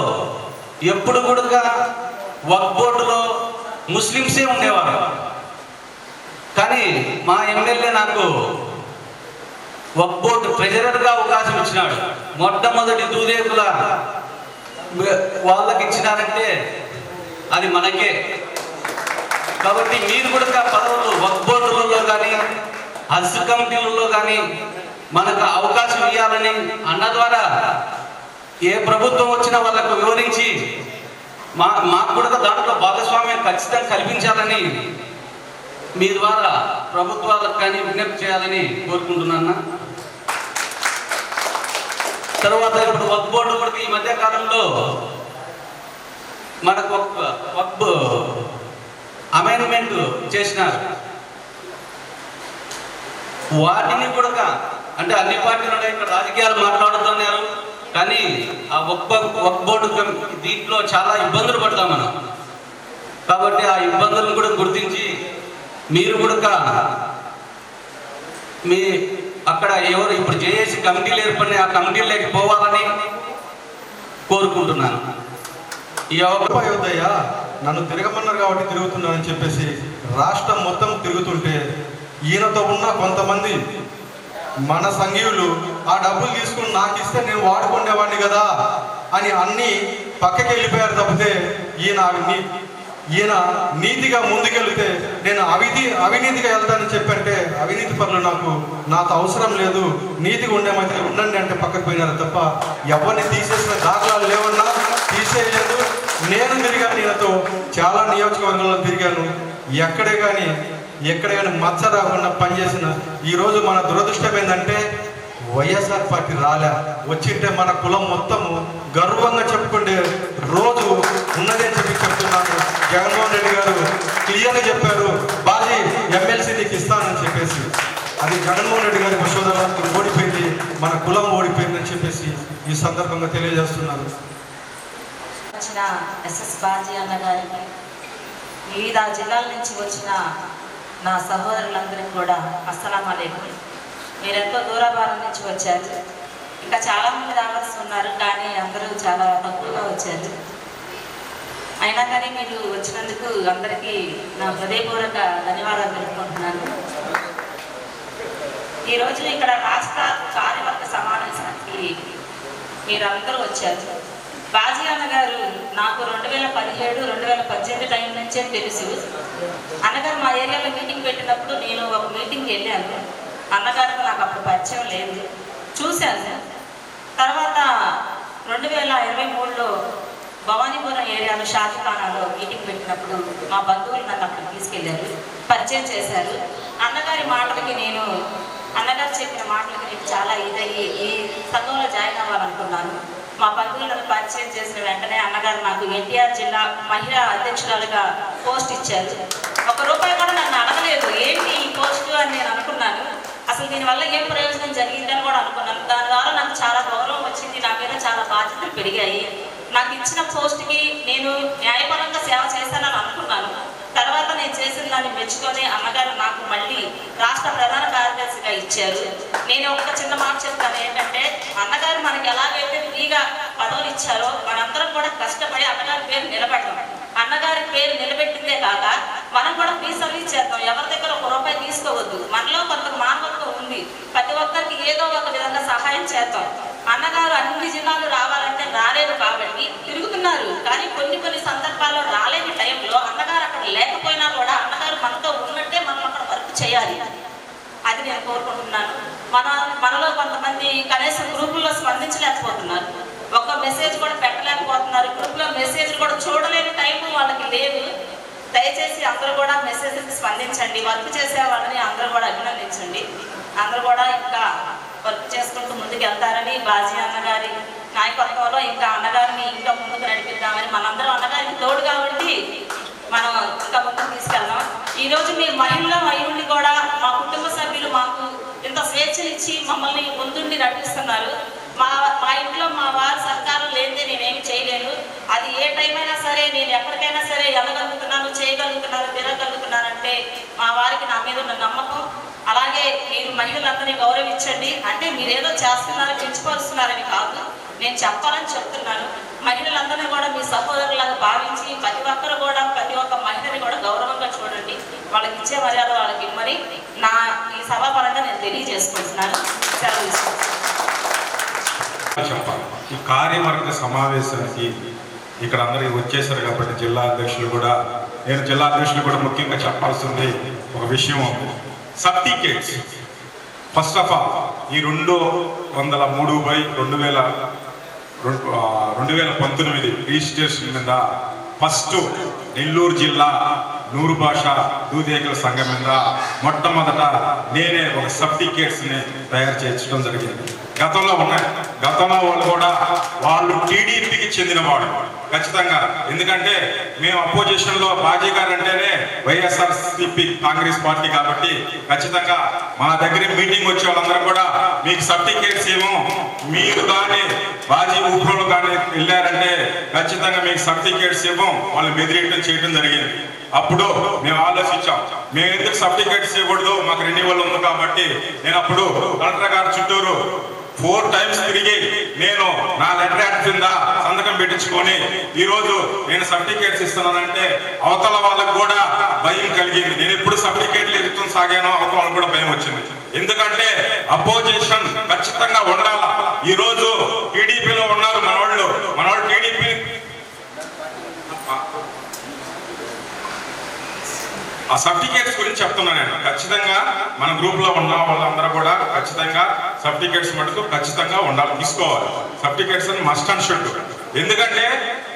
ఎప్పుడు కూడా వక్ఫ్ బోర్డులో ముస్లింసే ఉండేవారు. కానీ మా ఎమ్మెల్యే నాకు వక్ఫ్ బోర్డు ట్రెజరర్గా అవకాశం ఇచ్చినాడు. మొట్టమొదటి దూదేకుల వాళ్ళకి ఇచ్చినారంటే అది మనకే. కాబట్టి మీరు కూడా పదవులు వక్ఫ్ బోర్డులలో కానీ, హజ్ కమిటీలలో కానీ మనకు అవకాశం ఇవ్వాలని అన్న ద్వారా ఏ ప్రభుత్వం వచ్చినా వాళ్ళకు వివరించి మాకు కూడా దాంట్లో భాగస్వామ్యం ఖచ్చితంగా కల్పించాలని మీ ద్వారా ప్రభుత్వాలకు కానీ విజ్ఞప్తి చేయాలని కోరుకుంటున్నాను. తర్వాత ఇప్పుడు వక్ఫ్ బోర్డు కూడా ఈ మధ్య కాలంలో మనకు వక్ఫ్ అమెండ్మెంట్ చేసినారు. వాటిని కూడా అంటే అన్ని పార్టీలు ఇక్కడ రాజకీయాలు మాట్లాడుతున్నారు. కానీ ఆ వక్ఫ్ బోర్డు దీంట్లో చాలా ఇబ్బందులు పడతాం మనం. కాబట్టి ఆ ఇబ్బందులను కూడా గుర్తించి మీరు కూడా మీ అక్కడ ఎవరు ఇప్పుడు జేఏసీ కమిటీలు ఏర్పడిన ఆ కమిటీలోకి పోవాలని కోరుకుంటున్నాను. ఈ అయోధ్య నన్ను తిరగమన్నారు కాబట్టి తిరుగుతున్నానని చెప్పేసి రాష్ట్రం మొత్తం తిరుగుతుంటే ఈయనతో ఉన్న కొంతమంది మన సంఘీయులు ఆ డబ్బులు తీసుకుని నాకు ఇస్తే నేను వాడుకునేవాడిని కదా అని అన్ని పక్కకి వెళ్ళిపోయారు తప్పితే ఈయన నీతిగా ముందుకెళ్తే నేను అవినీతిగా వెళ్తానని చెప్పంటే అవినీతి పనులు నాకు అవసరం లేదు, నీతిగా ఉండేమైతే ఉండండి అంటే పక్కకు పోయినారు తప్ప ఎవరిని తీసేసిన దాఖలాలు లేవన్నా తీసేయలేదు. నేను తిరిగాను, ఈయనతో చాలా నియోజకవర్గాల్లో తిరిగాను. ఎక్కడే కానీ ఎక్కడైనా మచ్చ రాకుండా పనిచేసిన ఈరోజు మన దురదృష్టం ఏంటంటే వైఎస్ఆర్ పార్టీ రాలే, వచ్చింటే మన కులం మొత్తము గర్వంగా చెప్పుకుంటే రోజు ఉన్నది అని చెప్పి చెప్తున్నాను. జగన్మోహన్ రెడ్డి గారు క్లియర్గా చెప్పారు, బాజీ ఎమ్మెల్సీ నీకు ఇస్తానని చెప్పేసి. అది జగన్మోహన్ రెడ్డి గారి యశోధరానికి ఓడిపోయింది, మన కులం ఓడిపోయిందని చెప్పేసి ఈ సందర్భంగా తెలియజేస్తున్నాను. వచ్చిన ఎస్ఎస్ బాజీ అన్న గారికి, వివిధ జిల్లాల నుంచి వచ్చిన నా సహోదరులందరికీ కూడా అస్సలాము అలైకుం. మీరెంతో దూరభారం నుంచి వచ్చారు. ఇంకా చాలామంది రావాల్సి ఉన్నారు, కానీ అందరూ చాలా తక్కువగా వచ్చారు. అయినా కానీ మీరు వచ్చినందుకు అందరికీ నా హృదయపూర్వక ధన్యవాదాలు తెలుపుకుంటున్నాను. ఈరోజు ఇక్కడ రాష్ట్ర కార్యవర్గ సమావేశానికి మీరందరూ వచ్చారు. బాజీ అన్న గారు నాకు 2017, 2018 టైం నుంచే తెలుసు. అన్నగారు మా ఏరియాలో మీటింగ్ పెట్టినప్పుడు నేను ఒక మీటింగ్కి వెళ్ళాను. అన్నగారికి నాకు అప్పుడు పరిచయం లేదు, చూశాను. తర్వాత 2023లో భవానీపురం ఏరియాలో షాజీఖానాలో మీటింగ్ పెట్టినప్పుడు మా బంధువులు నన్ను అక్కడికి తీసుకెళ్లారు, పరిచయం చేశారు. అన్నగారి మాటలకి నేను అన్నగారు చెప్పిన మాటలకి నేను చాలా ఇదయ్యి ఈ సంఘంలో జాయిన్ అవ్వాలనుకున్నాను. మా బంధువులను పరిచయం చేసిన వెంటనే అన్నగారు నాకు ఎన్టీఆర్ జిల్లా మహిళా అధ్యక్షురాలుగా పోస్ట్ ఇచ్చారు. ₹1 కూడా నన్ను అడగలేదు, ఏంటి ఈ పోస్టు అని నేను అనుకున్నాను. అసలు దీనివల్ల ఏం ప్రయోజనం జరిగిందని కూడా అనుకున్నాను. దాని ద్వారా నాకు చాలా గౌరవం వచ్చింది, నా మీద చాలా బాధ్యతలు పెరిగాయి. నాకు ఇచ్చిన పోస్ట్కి నేను న్యాయపరంగా సేవ చేశానని అనుకున్నాను. తర్వాత నేను చేసిన దాన్ని మెచ్చుకొని అన్నగారు నాకు మళ్ళీ రాష్ట్ర ప్రధాన కార్యదర్శిగా ఇచ్చారు. నేను ఒక చిన్న మాట చెప్తాను, ఏంటంటే అన్నగారు మనకి ఎలాగైతే ఫ్రీగా పదవులు ఇచ్చారో మనందరం కూడా కష్టపడి అన్నగారి పేరు నిలబెడతాం. అన్నగారి పేరు నిలబెట్టిందే కాక మనం కూడా ఫ్రీ సర్వీస్ చేద్దాం. ఎవరి దగ్గర ₹1 తీసుకోవద్దు. మనలో కొంత మానవత్వం ఉంది, ప్రతి ఒక్కరికి ఏదో ఒక విధంగా సహాయం చేద్దాం. అన్నగారు అన్ని జిల్లాలు రావాలంటే రాలేదు కాబట్టి తిరుగుతున్నారు, కానీ కొన్ని సందర్భాల్లో రాలేని టైంలో అన్నగారు అక్కడ లేకపోయినా కూడా అన్నగారు మనతో ఉన్నట్టే మనం అక్కడ వర్క్ చేయాలి. అది నేను కోరుకుంటున్నాను. మనలో కొంతమంది కనీసం గ్రూపుల్లో స్పందించలేకపోతున్నారు, ఒక్క మెసేజ్ కూడా పెట్టలేకపోతున్నారు, గ్రూప్లో మెసేజ్ కూడా చూడలేని టైం వాళ్ళకి లేదు. దయచేసి అందరూ కూడా మెసేజ్కి స్పందించండి. వర్క్ చేసే వాళ్ళని అందరూ కూడా అభినందించండి. అందరూ కూడా ఇంకా వర్క్ చేసుకుంటూ ముందుకు వెళ్తారని, బాజీ అన్నగారి నాయకత్వంలో ఇంకా అన్నగారిని ఇంకా ముందుకు నడిపిద్దామని, మనందరం అన్నగారికి తోడు కాబట్టి మనం ఇంకా ముందుకు తీసుకెళ్దాం. ఈరోజు మీ మహిళల్ని కూడా మా కుటుంబ సభ్యులు మాకు ఇంత స్వేచ్ఛనిచ్చి మమ్మల్ని ముందుండి నడిపిస్తున్నారు. మా ఇంట్లో మా వారి సహకారం లేనిదే నేనేమి చేయలేను. అది ఏ టైం అయినా సరే, నేను ఎప్పటికైనా సరే వెళ్ళగలుగుతున్నాను, చేయగలుగుతున్నాను, తిరగలుగుతున్నానంటే మా వారికి నా మీద ఉన్న నమ్మకం. అలాగే మీరు మహిళలందరినీ గౌరవించండి. అంటే మీరేదో చేస్తున్నారు, పెంచుపరుస్తున్నారని కాదు, నేను చెప్పాలని చెప్తున్నాను. మహిళలందరినీ కూడా మీ సహోదరులాగా భావించి ప్రతి ఒక్కరు కూడా ప్రతి ఒక్క మహిళని కూడా గౌరవంగా చూడండి. వాళ్ళకి ఇచ్చే మర్యాద వాళ్ళకి ఇమ్మని నా ఈ సభాపరంగా నేను తెలియజేసుకుంటున్నాను. సెలవు. చెప్పాలి, ఈ కార్యవర్గ సమావేశానికి ఇక్కడ అందరికి వచ్చేసారు కాబట్టి జిల్లా అధ్యక్షులు కూడా, నేను జిల్లా అధ్యక్షులు కూడా ముఖ్యంగా చెప్పాల్సింది ఒక విషయం. సర్టిఫికేట్స్ ఫస్ట్ ఆఫ్ ఆల్ ఈ 203/2019 రిజిస్ట్రేషన్ మీద ఫస్ట్ నెల్లూరు జిల్లా నూరు భాష దూదేకుల సంఘం మీద మొట్టమొదట నేనే ఒక సర్టిఫికేట్స్ని తయారు చేయించడం జరిగింది. గతంలో ఉన్నాయి, గతంలో వాళ్ళు టీడీపీకి చెందినవాడు ఖచ్చితంగా. ఎందుకంటే మేము అపోజిషన్లో బాజీ గారు అంటేనే వైఎస్ఆర్సీపీ కాంగ్రెస్ పార్టీ కాబట్టి ఖచ్చితంగా మా దగ్గర మీటింగ్ వచ్చే వాళ్ళందరూ కూడా మీకు సర్టిఫికేట్స్ ఏమో, మీరు కానీ బాజీ ఊపిలో కానీ వెళ్ళారంటే ఖచ్చితంగా మీకు సర్టిఫికేట్స్ ఏమో వాళ్ళు బెదిరియటం చేయడం జరిగింది. అప్పుడు మేము ఆలోచించాం, మేము ఎందుకు సర్టిఫికేట్స్ చేయకూడదు, మాకు రెన్యువల్ ఉంది కాబట్టి. నేను అప్పుడు కలెక్టర్ గారు చుట్టూరు 4 times తిరిగి నేను నా లెటర్ యాక్ట్ కింద సంతకం పెట్టించుకొని ఈరోజు నేను సర్టిఫికేట్స్ ఇస్తున్నానంటే అవతల వాళ్ళకు కూడా భయం కలిగింది. నేను ఎప్పుడు సర్టిఫికేట్లు ఇస్తూ సాగానో అవతల వాళ్ళకు కూడా భయం వచ్చింది. ఎందుకంటే అపోజిషన్ ఖచ్చితంగా ఉండాలా. ఈరోజు టీడీపీలో ఉన్నారు మనవాళ్ళు టీడీపీ ఆ సర్టిఫికేట్స్ గురించి చెప్తున్నాను నేను. ఖచ్చితంగా మన గ్రూప్లో ఉన్న వాళ్ళందరూ కూడా ఖచ్చితంగా సర్టిఫికేట్స్ మటుకు ఖచ్చితంగా ఉండాలి, తీసుకోవాలి. సర్టిఫికేట్స్ అని మస్ట్ అండ్ షుడ్. ఎందుకంటే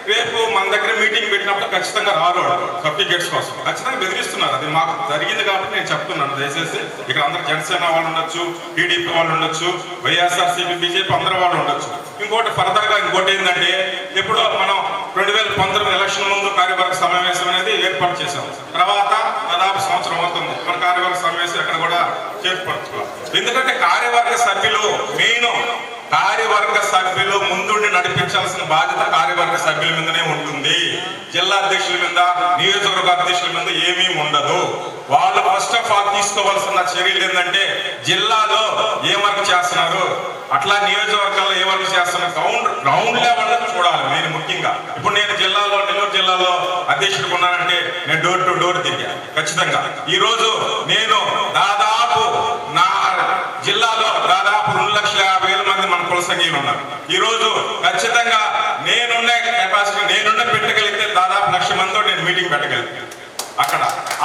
రేపు మన దగ్గర మీటింగ్ పెట్టినప్పుడు ఖచ్చితంగా రారు సర్టిఫికేట్స్ కోసం ఖచ్చితంగా బెదిరిస్తున్నారు. అది మాకు జరిగింది కాబట్టి నేను చెప్తున్నాను. దయచేసి ఇక్కడ అందరు జనసేన వాళ్ళు ఉండొచ్చు, టీడీపీ వాళ్ళు ఉండొచ్చు, వైఎస్ఆర్సీపీ, బీజేపీ అందరూ వాళ్ళు ఉండొచ్చు. ఇంకోటి ఫర్దర్గా ఇంకోటి ఏంటంటే ఎప్పుడో మనం 2019 ఎలక్షన్ ముందు కార్యవర్గ సమావేశం అనేది ఏర్పాటు చేశాం. తర్వాత దాదాపు సంవత్సరం అవుతుంది మన కార్యవర్గ సమావేశం ఎక్కడ కూడా చేర్పరచుకోవాలి. ఎందుకంటే కార్యవర్గ సభ్యులు మెయిన్ కార్యవర్గ సభ్యులు ముందుండి నడిపించాల్సిన బాధ్యత కార్యవర్గ సభ్యుల మీదనే ఉంటుంది. జిల్లా అధ్యక్షుల మీద, నియోజకవర్గ అధ్యక్షుల మీద ఏమీ ఉండదు. వాళ్ళు ఫస్ట్ ఆఫ్ ఆల్ తీసుకోవాల్సిన చర్యలు ఏంటంటే జిల్లాలో ఏ వర్క్ చేస్తున్నారు, అట్లా నియోజకవర్గాల్లో ఏ వర్క్ చేస్తున్నారు, గ్రౌండ్ లెవెల్ చూడాలి. నేను ముఖ్యంగా ఇప్పుడు నేను జిల్లాలో, నెల్లూరు జిల్లాలో అధ్యక్షుడిగా ఉన్నానంటే నేను డోర్ టు డోర్ తిరిగా. ఖచ్చితంగా ఈరోజు నేను దాదాపు నా జిల్లాలో దాదాపు 2,50,000 మంది మన కుల సంఘీయులు ఉన్నారు. ఈరోజు ఖచ్చితంగా నేనున్న కెపాసిటీ, నేనున్న పెట్టగలిగితే దాదాపు 1,00,000 మందితో నేను మీటింగ్ పెట్టగలిగాను. అక్కడ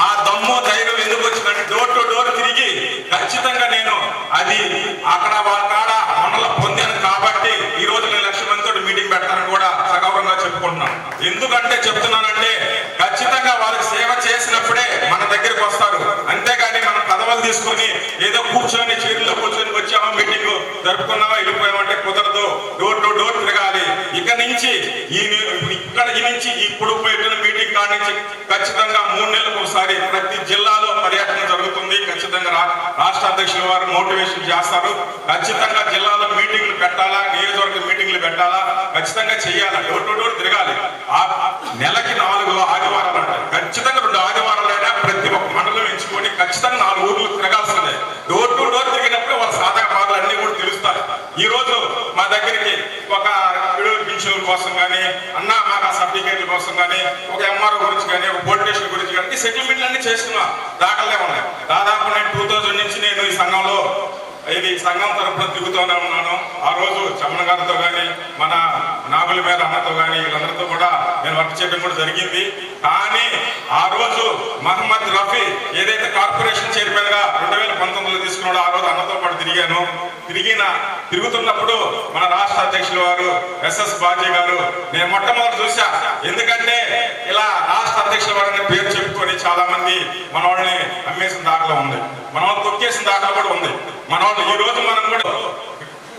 ఆ దమ్ము ధైర్యం ఎందుకు వచ్చిందంటే డోర్ టు డోర్ తిరిగి ఖచ్చితంగా నేను అది అక్కడ వాళ్ళ కాడ మనలో పొందాను కాబట్టి ఈ రోజు నేను 1,00,000 మందితో మీటింగ్ పెడతానని కూడా సగౌరవంగా చెప్పుకుంటున్నాను. ఎందుకంటే చెప్తున్నానంటే ఖచ్చితంగా వాళ్ళకి సేవ చేసినప్పుడే మన దగ్గరికి వస్తారు. అంతేగాని మనం పదవులు తీసుకొని ఏదో కూర్చొని చీరలో కూర్చొని వచ్చామా మీటింగ్ జరుపుకున్నామా వెళ్ళిపోయామంటే కుదరదు. డోర్ టు డోర్ తిరగాలి. ఇక నుంచి ఇప్పుడు పెట్టిన మీటింగ్ కాడి నుంచి ఖచ్చితంగా 3 నెలలకు ఒకసారి ప్రతి జిల్లాలో పర్యటన జరుగుతుంది. ఖచ్చితంగా రాష్ట్ర అధ్యక్షుల వారు మోటివేషన్ చేస్తారు. ఖచ్చితంగా జిల్లాలో మీటింగ్లు పెట్టాలా, నియోజకవర్గ మీటింగ్లు పెట్టాలా, ఖచ్చితంగా చేయాలి. డోర్ టు డోర్ తిరగాలి. నెలకి 4 ఆదివారాలు అంటారు. ఖచ్చితంగా 2 ఆదివారాలైనా ప్రతి ఒక్క మండలం ఎంచుకొని ఖచ్చితంగా 4 ఊర్లు తిరగాల్సిందే. డోర్ టు డోర్ తిరిగినప్పుడు వాళ్ళ సాధక బాధలు అన్ని కూడా తెలుస్తాయి. ఈ రోజు మా దగ్గరికి ఒక పింఛన్ల కోసం కానీ, అన్న మాకు ఆ సర్టిఫికేట్ల కోసం కానీ, ఒక ఎంఆర్ఓ గురించి కానీ, ఒక పోలీస్ స్టేషన్ గురించి కానీ సెటిల్మెంట్లు అన్ని చేస్తున్నా దాఖలే ఉన్నాయి. దాదాపు నేను 2000 నుంచి నేను ఈ సంఘంలో సంఘం తరఫున తిరుగుతూనే ఉన్నాను. ఆ రోజు చమన గారితో కానీ, మన నాగుల మీద అన్నతో కానీ వీళ్ళందరితో కూడా నేను వర్క్ చేయడం కూడా జరిగింది. కానీ ఆ రోజు మహమ్మద్ రఫీ ఏదైతే కార్పొరేషన్ చైర్మన్ గా 2019లో తీసుకున్నాడో ఆ రోజు అన్నతో పాటు తిరుగుతున్నప్పుడు మన రాష్ట్ర అధ్యక్షుల వారు ఎస్ఎస్ బాజీ గారు నేను మొట్టమొదటి చూసా. ఎందుకంటే ఇలా రాష్ట్ర అధ్యక్షుల వారిని పేరు చెప్పుకొని చాలా మంది మన వాళ్ళని అమ్మేసిన దాఖలా ఉంది, మన వాళ్ళు తొక్కేసిన దాఖలా కూడా ఉంది. మన వాళ్ళు ఈ రోజు మనం కూడా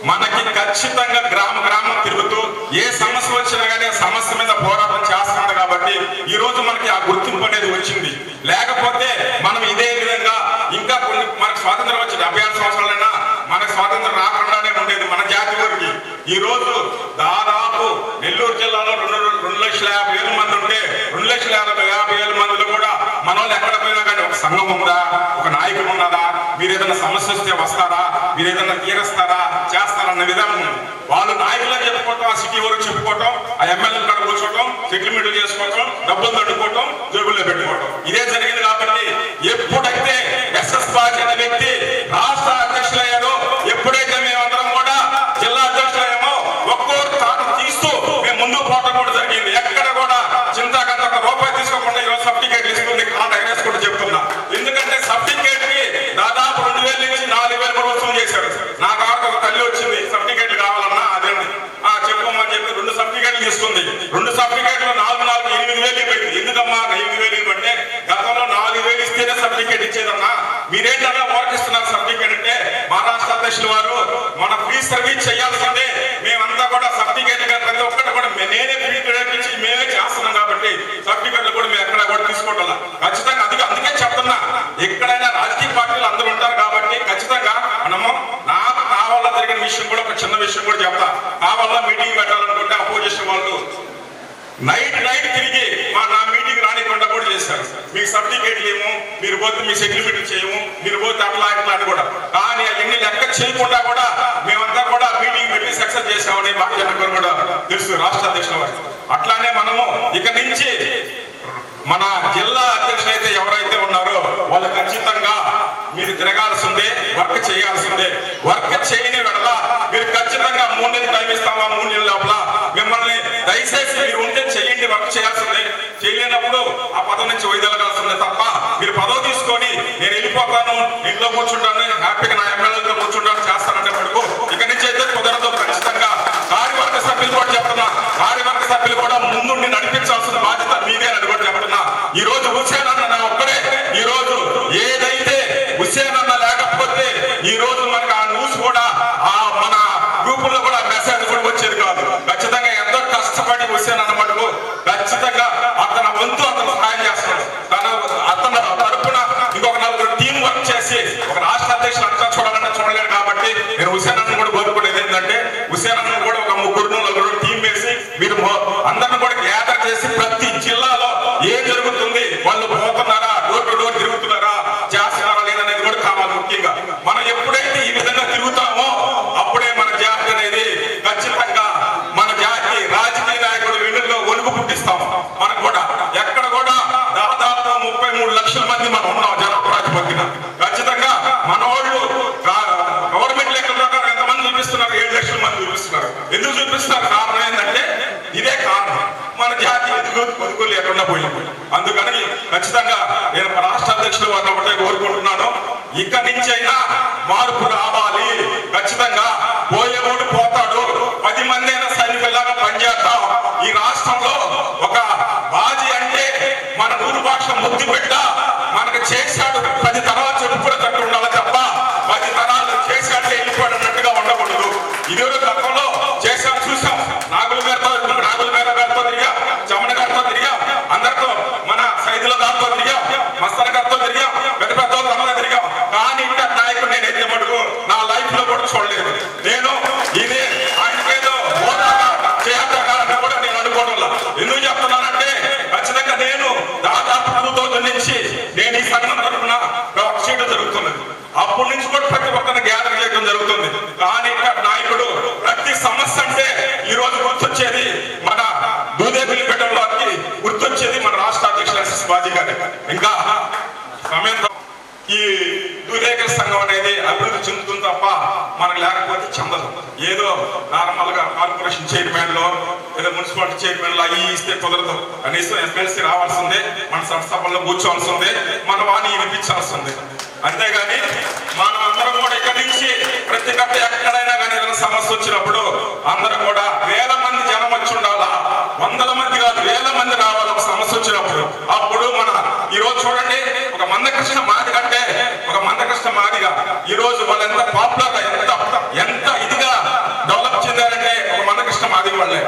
మనకి ఖచ్చితంగా గ్రామం తిరుగుతూ ఏ సమస్య వచ్చినా కానీ ఆ సమస్య మీద పోరాటం చేస్తున్నాడు కాబట్టి ఈ రోజు మనకి ఆ గుర్తింపు అనేది వచ్చింది. లేకపోతే మనం ఇదే విధంగా ఇంకా కొన్ని మనకు స్వాతంత్రం వచ్చి 76 సంవత్సరాలైనా మనకు స్వాతంత్రం రాకుండానే ఉండేది మన జాతి వరకు. ఈ రోజు దాదాపు నెల్లూరు జిల్లాలో 2,50,000 మంది ఉంటే 2,50,000 మందిలో కూడా మన వాళ్ళు ఎక్కడ పోయినా కానీ ఒక సంఘం ఉందా, ఒక నాయకుడు ఉన్నదా, మీరు ఏదైనా సమస్య వస్తే వస్తారా, మీరు ఏదైనా తీరుస్తారా, చేస్తారన్న విధానం వాళ్ళు నాయకులని చెప్పుకోవటం, ఆ సిటీ వరకు చెప్పుకోవటం, ఆ ఎమ్మెల్యేల కాడ కూర్చోవటం, సెటిల్మెంట్లు చేసుకోవటం, డబ్బులు తట్టుకోవటం, జేబుల్లో పెట్టుకోవటం ఇదే జరిగింది. కాబట్టి ఎప్పుడైతే ఎస్ఎస్ బాజీ అనే వ్యక్తి రాష్ట్ర అధ్యక్షులయ్యారో, ఎప్పుడైతే మేమందరం కూడా జిల్లా అధ్యక్షులయ్యామో ఒక్కొక్క తాను తీస్తూ మేము ముందుకు పోవటం కూడా జరిగింది. ఎక్కడ కూడా చింతాకంత రూపాయి తీసుకోకుండా ఈరోజు సర్టిఫికేట్లు ఇస్తుంది కాంటాక్ట్ వేసుకుంటూ చెప్తున్నా. ఎందుకంటే సర్టిఫికేట్ కి దాదాపు 2,000 నుంచి 4,000 కూడా వసూలు చేశారు. నా కాడ ఒక తల్లి వచ్చింది, సర్టిఫికేట్లు కావాలన్నా అదే చెప్పమని చెప్పి 2 సర్టిఫికేట్లు తీసుకుంది. 2 సర్టిఫికేట్లు 4 8,000 పోయింది. ఎందుకమ్మా 5,000 అంటే గతంలో 4,000 ఇస్తేనే సర్టిఫికేట్ ఇచ్చేదన్నా, మీరేంటన్నా ఓర్కిస్తున్నారు సర్టిఫికేట్ అంటే మా రాష్ట్ర అధ్యక్షుల వారు మన ఫ్రీ సర్వీస్ చేయాల్సిందే, మేమంతా కూడా సర్టిఫికేట్ ప్రతి ఒక్కటి కూడా నేనే ఫ్రీ ఇచ్చి మేమే చేస్తున్నాం కాబట్టి సర్టిఫికేట్లు కూడా మేము ఎక్కడ కూడా తీసుకోవట్లా. ఖచ్చితంగా అందుకే చెప్తున్నా, ఎక్కడైనా రాజకీయ పార్టీలు అందరూ ఉంటారు కాబట్టి ఖచ్చితంగా మనము నా వల్ల జరిగిన విషయం కూడా ఒక చిన్న విషయం కూడా చెప్తా. నా వల్ల మీటింగ్ పెట్టాలనుకుంటే అపోజిషన్ వాళ్ళు నైట్ తిరిగి నా మీటింగ్ రానికుండా కూడా చేశారు. మీకు సర్టిఫికేట్లు ఏమో, మీరు పోతే మీ సెటిల్మెంట్ చేయము, మీరు పోతే అట్లా అని కూడా. కానీ అవన్నీ లెక్క చేయకుండా కూడా మేమంతా కూడా మీటింగ్ పెట్టి సక్సెస్ చేసామని మాకు కూడా తెలుసు రాష్ట్ర అధ్యక్షుల వారు. అట్లానే మనము ఇక నుంచి మన జిల్లా అధ్యక్షులు అయితే ఎవరైతే ఉన్నారో వాళ్ళు ఖచ్చితంగా మీరు తిరగాల్సిందే, వర్క్ చేయాల్సిందే. వర్క్ చేయని వెడల మీరు ఖచ్చితంగా 3 నెలలు టైం ఇస్తామా, 3 నెలల లోపల మిమ్మల్ని దయచేసి మీరు ఉంటే చేయండి, వర్క్ చేయాల్సిందే. చేయలేనప్పుడు ఆ పదవి నుంచి వైదొలగాల్సిందే తప్ప మీరు పదవి తీసుకొని నేను వెళ్ళిపోతాను, ఇంట్లో కూర్చుంటాను, హ్యాపీగా నా ఎమ్మెల్యేలతో కూర్చుంటాను చేస్తానంటే మటుకు ఇక నుంచి అయితే కుదరదు. ఖచ్చితంగా కార్యవర్గ సభ్యులు కూడా చెప్తున్నా, కార్యవర్గ సభ్యులు కూడా ముందు ముందుండి నడిపించాల్సిన బాధ్యత మీదేనని కూడా చెప్తున్నా. ఈ రోజు హుస్సేన్ అన్న ఒక్కడే, ఈ రోజు ఏదైతే హుస్సేన్ అన్న లేకపోతే ఈ రోజు మనకి ఆ న్యూస్ కూడా మన గ్రూపుల్లో కూడా మెసేజ్ కూడా వచ్చేది కాదు. ఖచ్చితంగా ఎంతో కష్టపడి హుస్సేన్ అన్న మటుకు ఖచ్చితంగా అతని వంతు అతను సహాయం చేస్తున్నాడు. అతను తరపున ఇంకొక నలుగురు టీం వర్క్ చేసి ఒక రాష్ట్ర అధ్యక్షులు అంతా చూడాలంటే చూడలేడు. కాబట్టి నేను హుస్సేన్ అన్న కూడా కోరుకునేది ఏంటంటే హుస్సేన్ అన్న కూడా ఒక ముగ్గురు నలుగురు టీం వేసి మీరు అందరిని కూడా గ్యాదర్ చేసి ప్రతి జిల్లాలో ఏం జరుగుతుంది, వాళ్ళు పోతున్నారా, డోర్ టు డోర్ తిరుగుతున్నారా, చేస్తున్నారా లేదనేది కూడా కావాలి. ముఖ్యంగా మనం ఎప్పుడైతే ఈ విధంగా తిరుగుతామో అప్పుడే మన జాతి అనేది ఖచ్చితంగా మన జాతి రాజకీయ నాయకుడు వెన్నుల్లో వణుకు పుట్టిస్తాం. మనకు కూడా ఎక్కడ కూడా దాదాపు 33 లక్షల మంది మనం ఉన్నాం జనప్రాతిపత్తిన. ఖచ్చితంగా మన వాళ్ళు గవర్నమెంట్ లెక్కల ప్రకారం ఎంతమంది చూపిస్తున్నారు? 7 లక్షల మంది చూపిస్తున్నారు. ఎందుకు చూపిస్తున్నారు? కారణం ఏంటంటే ఇదే కారణం, మన జాతి ఎదుగు లేకుండా పోయింది. అందుకని ఖచ్చితంగా నేను రాష్ట్ర అధ్యక్షులు వారిని ఒకటే కోరుకుంటున్నాను, ఇక్కడి నుంచి అయినా మార్పు రావాలి. ఖచ్చితంగా పోయేవాడు పోతాడు, 10 మంది అయినా సైనికుల్లాగా పనిచేస్తాం. ఈ రాష్ట్రంలో ఒక బాజీ అంటే మన ఊరు భాష ముద్దు పెట్ట మనకు చేశాడు 10 తరాలు చెప్పుకునేటట్టు ఉండాలి తప్ప 10 తరాలు చేశాడు వెళ్ళిపోయినట్టుగా ఉండకూడదు. ఇదివరకు గతంలో చేశాం, చూసాం. నాగుల గారితో తిరిగా, చమణ గారితో తిరిగా, అందరితో మన సైదుల గారితో తిరిగా, మస్తర్ గారితో తిరిగా, పెద్ద పెద్ద రమణ తిరిగా. కానీ ఇంకా నాయకుడు నేను ఎత్తే మటుకు నా లైఫ్ లో కూడా చూడలేదు. నేను ఇదే ఆయనకేదో చేయాలని కూడా నేను అనుకోవడం. ఎందుకు చెప్తున్నానంటే ఖచ్చితంగా నేను దాదాపు 2000 నుంచి నేను ఈ సంఘం తరఫున చేయడం జరుగుతున్నది. అప్పటి నుంచి కూడా ప్రతి ఒక్కరిని గ్యాదర్ చేయడం జరుగుతుంది. కానీ ఇక్కడ నాయకుడు ప్రతి సమస్య అంటే ఈ రోజు గుర్తొచ్చేది మన దూదేపల్లి పెట్టడంలోకి గుర్తొచ్చేది మన రాష్ట్ర అధ్యక్షులు ఎస్ఎస్ బాజీ గారి. ఇంకా సమయం ఈ దూదేకల సంఘం అనేది అభివృద్ధి చెందుతుంది తప్ప మనకు లేకపోతే చెందదు. ఏదో నార్మల్ గా కార్పొరేషన్ చైర్మన్ లో ఏదో మున్సిపాలిటీ చైర్మన్ లో అవి ఇస్తే కుదరదు. కనీసం ఎమ్మెల్సీ రావాల్సిందే, మన సంస్థాపనలో కూర్చోవాల్సిందే, మన వాణి వినిపించాల్సిందే. అంతేగాని మనం అందరం కూడా ఇక్కడి నుంచి ప్రతి గట్ట ఎక్కడైనా కానీ ఏదైనా సమస్య వచ్చినప్పుడు అందరం కూడా 1000 మంది జనం వచ్చి ఉండాలా, 100 మంది కాదు 1000 మంది రావాలి ఒక సమస్య వచ్చినప్పుడు. అప్పుడు మన ఈ రోజు చూడండి, ఒక మందకృష్ణ మాది కంటే ఒక మందకృష్ణ మాదిగా ఈ రోజు వాళ్ళు ఎంత పాపులర్ ఎంత ఇదిగా డెవలప్ చెందారంటే ఒక మందకృష్ణ మాది వాళ్ళే.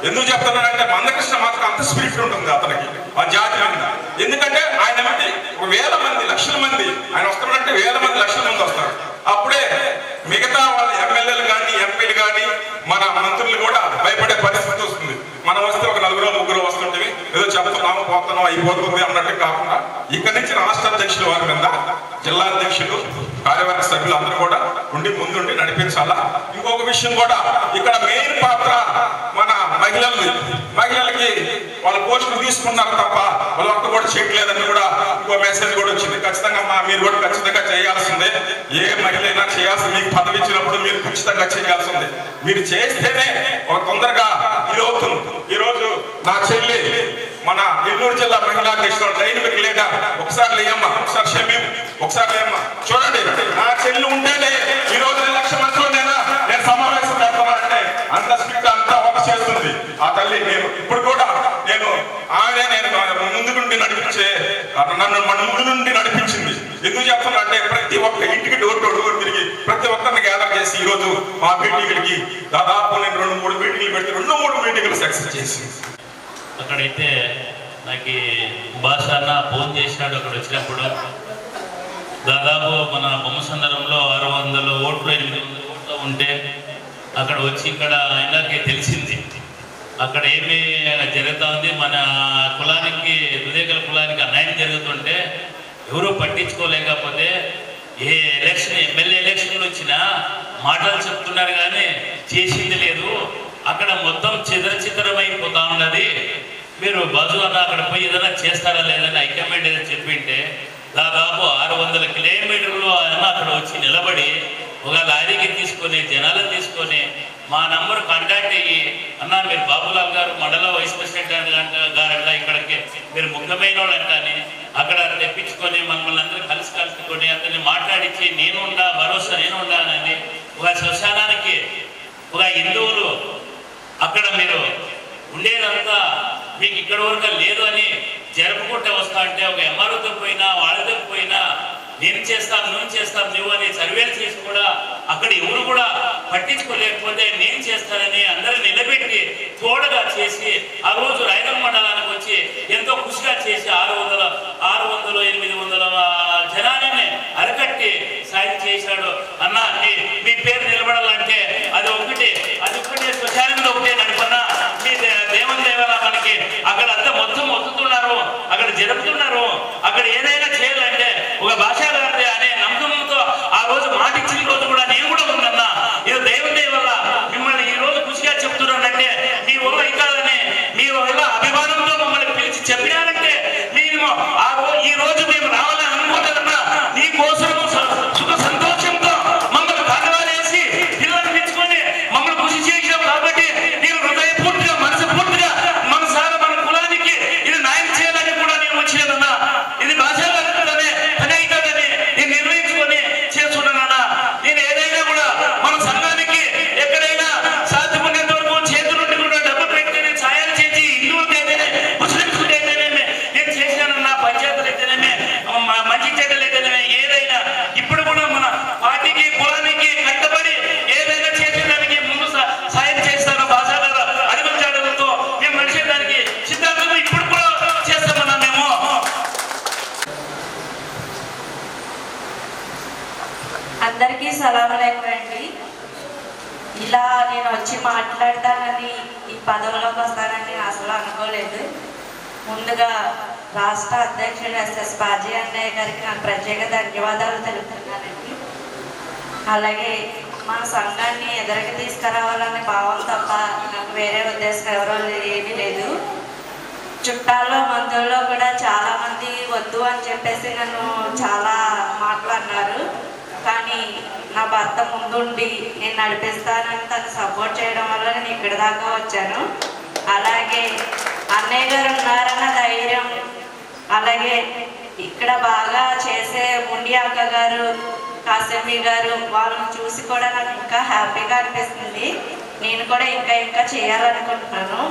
ఎందుకు చెప్తున్నానంటే మందకృష్ణ మాదికి అంత స్పిరిట్ ఉంటుంది అతనికి, ఆ జాతి మీద. ఎందుకంటే ఆయన ఏమంటే 1000 మంది లక్షల మంది ఆయన వస్తారంటే 1000 మంది లక్షల మంది వస్తారు. అప్పుడే మిగతా వాళ్ళ ఎమ్మెల్యేలు కానీ ఎంపీలు కానీ మన మంత్రులు కూడా భయపడే పరిస్థితి వస్తుంది. మనం వస్తే ఒక 4-3 వస్తుంటే ఏదో చెప్తున్నాము పోతున్నాం అయిపోతుంది అన్నట్టు కాకుండా ఇక్కడి నుంచి రాష్ట్ర అధ్యక్షులు వారి మీద జిల్లా అధ్యక్షులు కార్యవర్గ సభ్యులు అందరూ కూడా ఉండి ముందుండి నడిపించాలా. ఇంకొక విషయం కూడా ఇక్కడ మెయిన్ పాత్ర మన మహిళలకి వాళ్ళ పోస్టులు తీసుకున్నారు తప్ప వాళ్ళు ఒక్క కూడా చేయట్లేదని కూడా ఇంకో మెసేజ్ కూడా వచ్చింది. ఖచ్చితంగా మీరు కూడా ఖచ్చితంగా చేయాల్సిందే. ఏ మహిళ అయినా చేయాల్సింది. మీకు పదవి ఇచ్చినప్పుడు మీరు ఖచ్చితంగా చేయాల్సిందే. మీరు చేస్తేనే ఒక తొందరగా ఇది అవుతుంది. ఈ రోజు నా చెల్లి మన నెల్లూరు జిల్లా మహిళా అధ్యక్షుడు డైనమిక్ లీడర్ ఒకసారి లేయమ్మ, ఒకసారి షమీం, ఒకసారి లేయమ్మ. చూడండి, నా చెల్లి ఉంటేనే ఈ రోజు 1 లక్ష మందిలో నేను సమావేశం పెడతానంటే అంత స్పీడ్ అంతా వర్క్ చేస్తుంది ఆ తల్లి. నేను ఇప్పుడు కూడా నేను ముందు నుండి నడిపించే నన్ను మన ముందు నుండి నడిపించింది. ఎందుకు చెప్తున్నా అంటే ప్రతి ఒక్క ఇంటికి డోర్ టు డోర్ తిరిగి ప్రతి ఒక్కరిని గ్యాదర్ చేసి ఈ రోజు మా మీటింగ్లకి దాదాపు నేను 2-3 మీటింగ్లు పెడితే 2-3 మీటింగ్లు సక్సెస్ చేసి అక్కడైతే నాకు భాష అన్న ఫోన్ చేసినాడు. అక్కడ వచ్చినప్పుడు దాదాపు మన బొమ్మసందరంలో 600 ఓట్లు 800 ఓట్లు ఉంటే అక్కడ వచ్చి ఇక్కడ ఆయనకి తెలిసింది అక్కడ ఏమి జరుగుతూ ఉంది. మన కులానికి హృదయకల కులానికి అన్యాయం జరుగుతుంటే ఎవరూ పట్టించుకోలేకపోతే ఏ ఎలక్షన్ ఎమ్మెల్యే ఎలక్షన్లు వచ్చినా మాటలు చెప్తున్నారు కానీ చేసింది లేదు. అక్కడ మొత్తం చిత్రమైపోతా ఉన్నది. మీరు బాజు అన్న అక్కడ పోయి ఏదైనా చేస్తారా లేదని హైకమాండ్ ఏదైనా చెప్పింటే దాదాపు 600 కిలోమీటర్లు ఆయన అక్కడ వచ్చి నిలబడి ఒక లారీకి తీసుకొని జనాలను తీసుకొని మా నంబర్ కాంటాక్ట్ అయ్యి అన్నా మీరు బాబులాల్ గారు మండల వైస్ ప్రెసిడెంట్ గారంట ఇక్కడికి మీరు ముఖ్యమైన వాళ్ళు కానీ అక్కడ తెప్పించుకొని మమ్మల్ని అందరూ కలుసుకొని అతన్ని మాట్లాడించి నేనుండా భరోసా నేనుండానని ఒక శ్మశానానికి ఒక హిందువులు అక్కడ మీరు ఉండేదంతా మీకు ఇక్కడ వరకు లేదు అని జరుపుకుంటూ వస్తా అంటే ఒక ఎంఆర్ఓతో పోయినా వాళ్ళతో పోయినా నేను చేస్తాం నువ్వు అని సర్వేలు చేసి కూడా అక్కడ ఎవరు కూడా పట్టించుకోలేకపోతే నేను చేస్తానని అందరూ నిలబెట్టి తోడుగా చేసి ఆ రోజు రాయగల్ మండలానికి వచ్చి ఎంతో ఖుషిగా చేసి 600 800 జనాన్ని అరకట్టి సాయం చేశాడు. అన్న మీ పేరు నిలబడాలంటే అది ఒకటే స్పెషాలిటీలో ఒకటే నడిపన్నా మీ దేవుని దేవాల మనకి అక్కడ అంతా మొత్తం వస్తున్నారు, అక్కడ జరుపుతున్నారు, అక్కడ ఏదైనా చేయాలంటే ఒక భాష అనే నమ్మకంతో ఆ రోజు మాట ఇచ్చిన రోజు కూడా నేను కూడా ఉందన్నా. ఇది దేవుని వల్ల మిమ్మల్ని ఈ రోజు ఖుషిగా చెప్తున్నానంటే మీ వల్ల ఇకాదని మీ వల్ల అభిమానంతో మమ్మల్ని పిలిచి చెప్పినారంటే మేము ఈ రోజు మేము రావాలని అనుకుంటున్నా నీ కోసం సుఖ సంతోషంతో మమ్మల్ని ధన్యవాదేసి పిల్లలు మెచ్చుకొని మమ్మల్ని కృషి చేసాం కాబట్టి నేను హృదయపూర్తిగా మనసుపూర్తిగా మన సార్ మన కులానికి ఇది న్యాయం చేయాలని కూడా నేను వచ్చేదన్నా. ఇది భాషా పని అవుతుందని నేను నిర్ణయించుకొని చేస్తున్నానన్నా. నేను ఏదైనా కూడా మన సంఘానికి ఎక్కడైనా సాధ్యమైనంత వరకు చేతుల నుండి కూడా డబ్బు పెట్టి సాయాలు చేసి హిందువులకి అయితేనే ముస్లింస్కి అయితేనేమి నేను చేశానన్నా. పంచాయతీలు అయితేనేమి మంచి చెడ్డలు అయితేనేమి ఏదైనా ఇప్పుడు కూడా మన పార్టీకి కులానికి కట్టబడి ఏదైనా చేసేదానికి ముందు సాయం చేస్తాను. భాషా అడుగుల జాడలతో మేము నడిచేదానికి సిద్ధాంతం ఇప్పుడు కూడా చేస్తామన్నా. మేము అందరికీ సలాములైకుం అండి. ఇలా నేను వచ్చి మాట్లాడతానని ఈ పదవిలోకి వస్తానని అసలు అనుకోలేదు. ముందుగా రాష్ట్ర అధ్యక్షుడు ఎస్ఎస్ బాజీ అన్నయ్య గారికి నాకు ప్రత్యేక ధన్యవాదాలు తెలుపుతున్నానండి. అలాగే మన సంఘాన్ని ఎదురుకి తీసుకురావాలనే భావం తప్ప నాకు వేరే ఉద్దేశం ఎవరో ఏమీ లేదు. చుట్టాల్లో మందుల్లో కూడా చాలామంది వద్దు అని చెప్పేసి నన్ను చాలా మాట్లాడినారు. కానీ నా భర్త ముందుండి నేను నడిపిస్తానని తను సపోర్ట్ చేయడం వల్ల నేను ఇక్కడి దాకా వచ్చాను. అలాగే అన్నయ్య గారు ఉన్నారన్న ధైర్యం, అలాగే ఇక్కడ బాగా చేసే ముండి అక్క గారు, కాసమి గారు వాళ్ళని చూసి కూడా నాకు ఇంకా హ్యాపీగా అనిపిస్తుంది. నేను కూడా ఇంకా చేయాలనుకుంటున్నాను,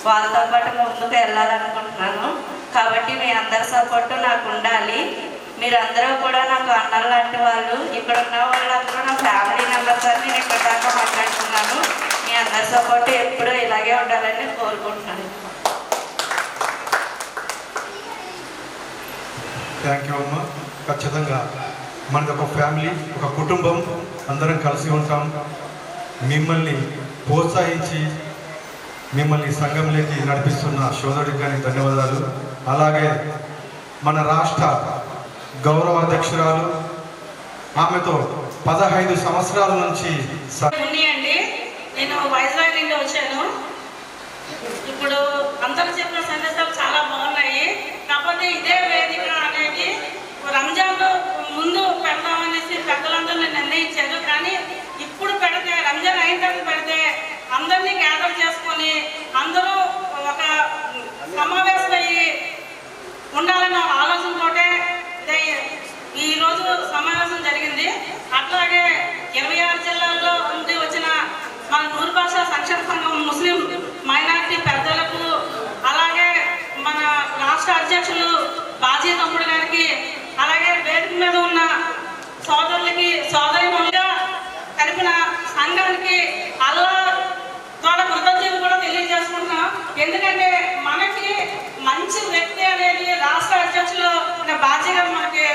వాళ్ళతో పాటు ముందుకు వెళ్ళాలనుకుంటున్నాను. కాబట్టి మీ అందరి సపోర్టు నాకు ఉండాలి. మీరందరూ కూడా నాకు అన్నలు లాంటి వాళ్ళు. ఇక్కడ ఉన్న వాళ్ళందరూ నా ఫ్యామిలీ మెంబర్స్ అని నేను ఇక్కడ దాకా మాట్లాడుతున్నాను. మీ అందరి సపోర్టు ఎప్పుడూ ఇలాగే ఉండాలని కోరుకుంటున్నాను. థ్యాంక్ యూ అమ్మ. ఖచ్చితంగా మనది ఒక ఫ్యామిలీ, ఒక కుటుంబం, అందరం కలిసి ఉంటాం. మిమ్మల్ని ప్రోత్సహించి మిమ్మల్ని సంఘంలోకి నడిపిస్తున్న సోదరుడికి కానీ ధన్యవాదాలు. అలాగే మన రాష్ట్ర గౌరవ అధ్యక్షురాలు, ఆమెతో 15 సంవత్సరాల నుంచి అండి. నేను వైజాగ్ నుండి వచ్చాను. ఇప్పుడు అందరూ చెప్పిన సందేశాలు చాలా బాగున్నాయి. కాకపోతే ఇదే వేదిక అనేది రంజాన్ ముందు పెడదామనేసి పెద్దలందరూ నిర్ణయించారు. కానీ ఇప్పుడు పెడితే రంజాన్ అయిన తర్వాత పెడితే అందరినీ గ్యాదర్ చేసుకొని అందరూ ఒక సమావేశం అయ్యి ఉండాలన్న ఆలోచనతోటే ఈరోజు సమావేశం జరిగింది. అట్లాగే 26 జిల్లాల్లో నుండి వచ్చిన మన నూరు భాష సంక్షేమ సంఘం ముస్లిం మైనారిటీ పెద్దలకు, అలాగే మన రాష్ట్ర అధ్యక్షులు బాజీ తమ్ముడు గారికి, అలాగే వేదిక మీద ఉన్న సోదరులకి సోదరిమణులుగా కలిపిన సంఘానికి అల్లా ద్వారా కృతజ్ఞతలు కూడా తెలియజేసుకుంటున్నాం. ఎందుకంటే మనకి మంచి వ్యక్తి అనేది రాష్ట్ర అధ్యక్షులు బాజీ గారు మనకి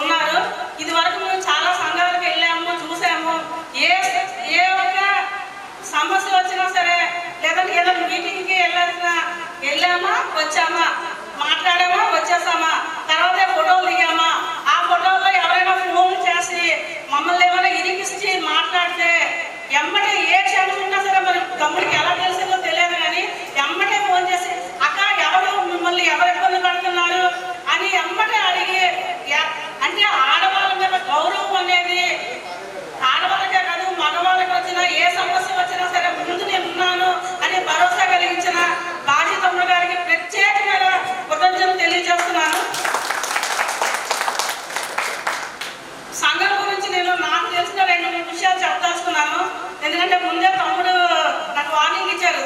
ఉన్నారు. ఇది వరకు మేము చాలా సంఘాలకు వెళ్ళాము, చూసాము. ఏ ఒక్క సమస్య వచ్చినా సరే, లేదంటే ఏదైనా మీటింగ్కి వెళ్ళామా వచ్చామా, మాట్లాడామా వచ్చేసామా, తర్వాత ఫోటోలు దిగామా, ఆ ఫోటోల్లో ఎవరైనా ఫోన్ చేసి మమ్మల్ని ఏమైనా ఇరికిచ్చి మాట్లాడితే ఎమ్మటే ఏ క్షణం ఉన్నా సరే మరి తమ్ముడికి ఎలా తెలిసిందో తెలియదు కానీ ఎమ్మటే ఫోన్ చేసి అక్క ఎవరు మిమ్మల్ని ఎవరు ఇబ్బంది పడుతున్నారు అని ఎమ్మటే అడిగి, అంటే ఆడవాళ్ళ మీద గౌరవం అనేది ఆడవాళ్ళకే కాదు మగవాళ్ళకి వచ్చినా ఏ సమస్య వచ్చినా సరే ముందు నేను ఉన్నాను అని భరోసా కలిగించిన బాజీ తమ్ముడు గారికి ప్రత్యేకమైన కృతజ్ఞతలు తెలియజేస్తున్నాను. సంఘం గురించి నేను నాకు తెలిసిన 2-3 విషయాలు చెప్పదలుచుకున్నాను. ఎందుకంటే ముందే తమ్ముడు నాకు వార్నింగ్ ఇచ్చారు,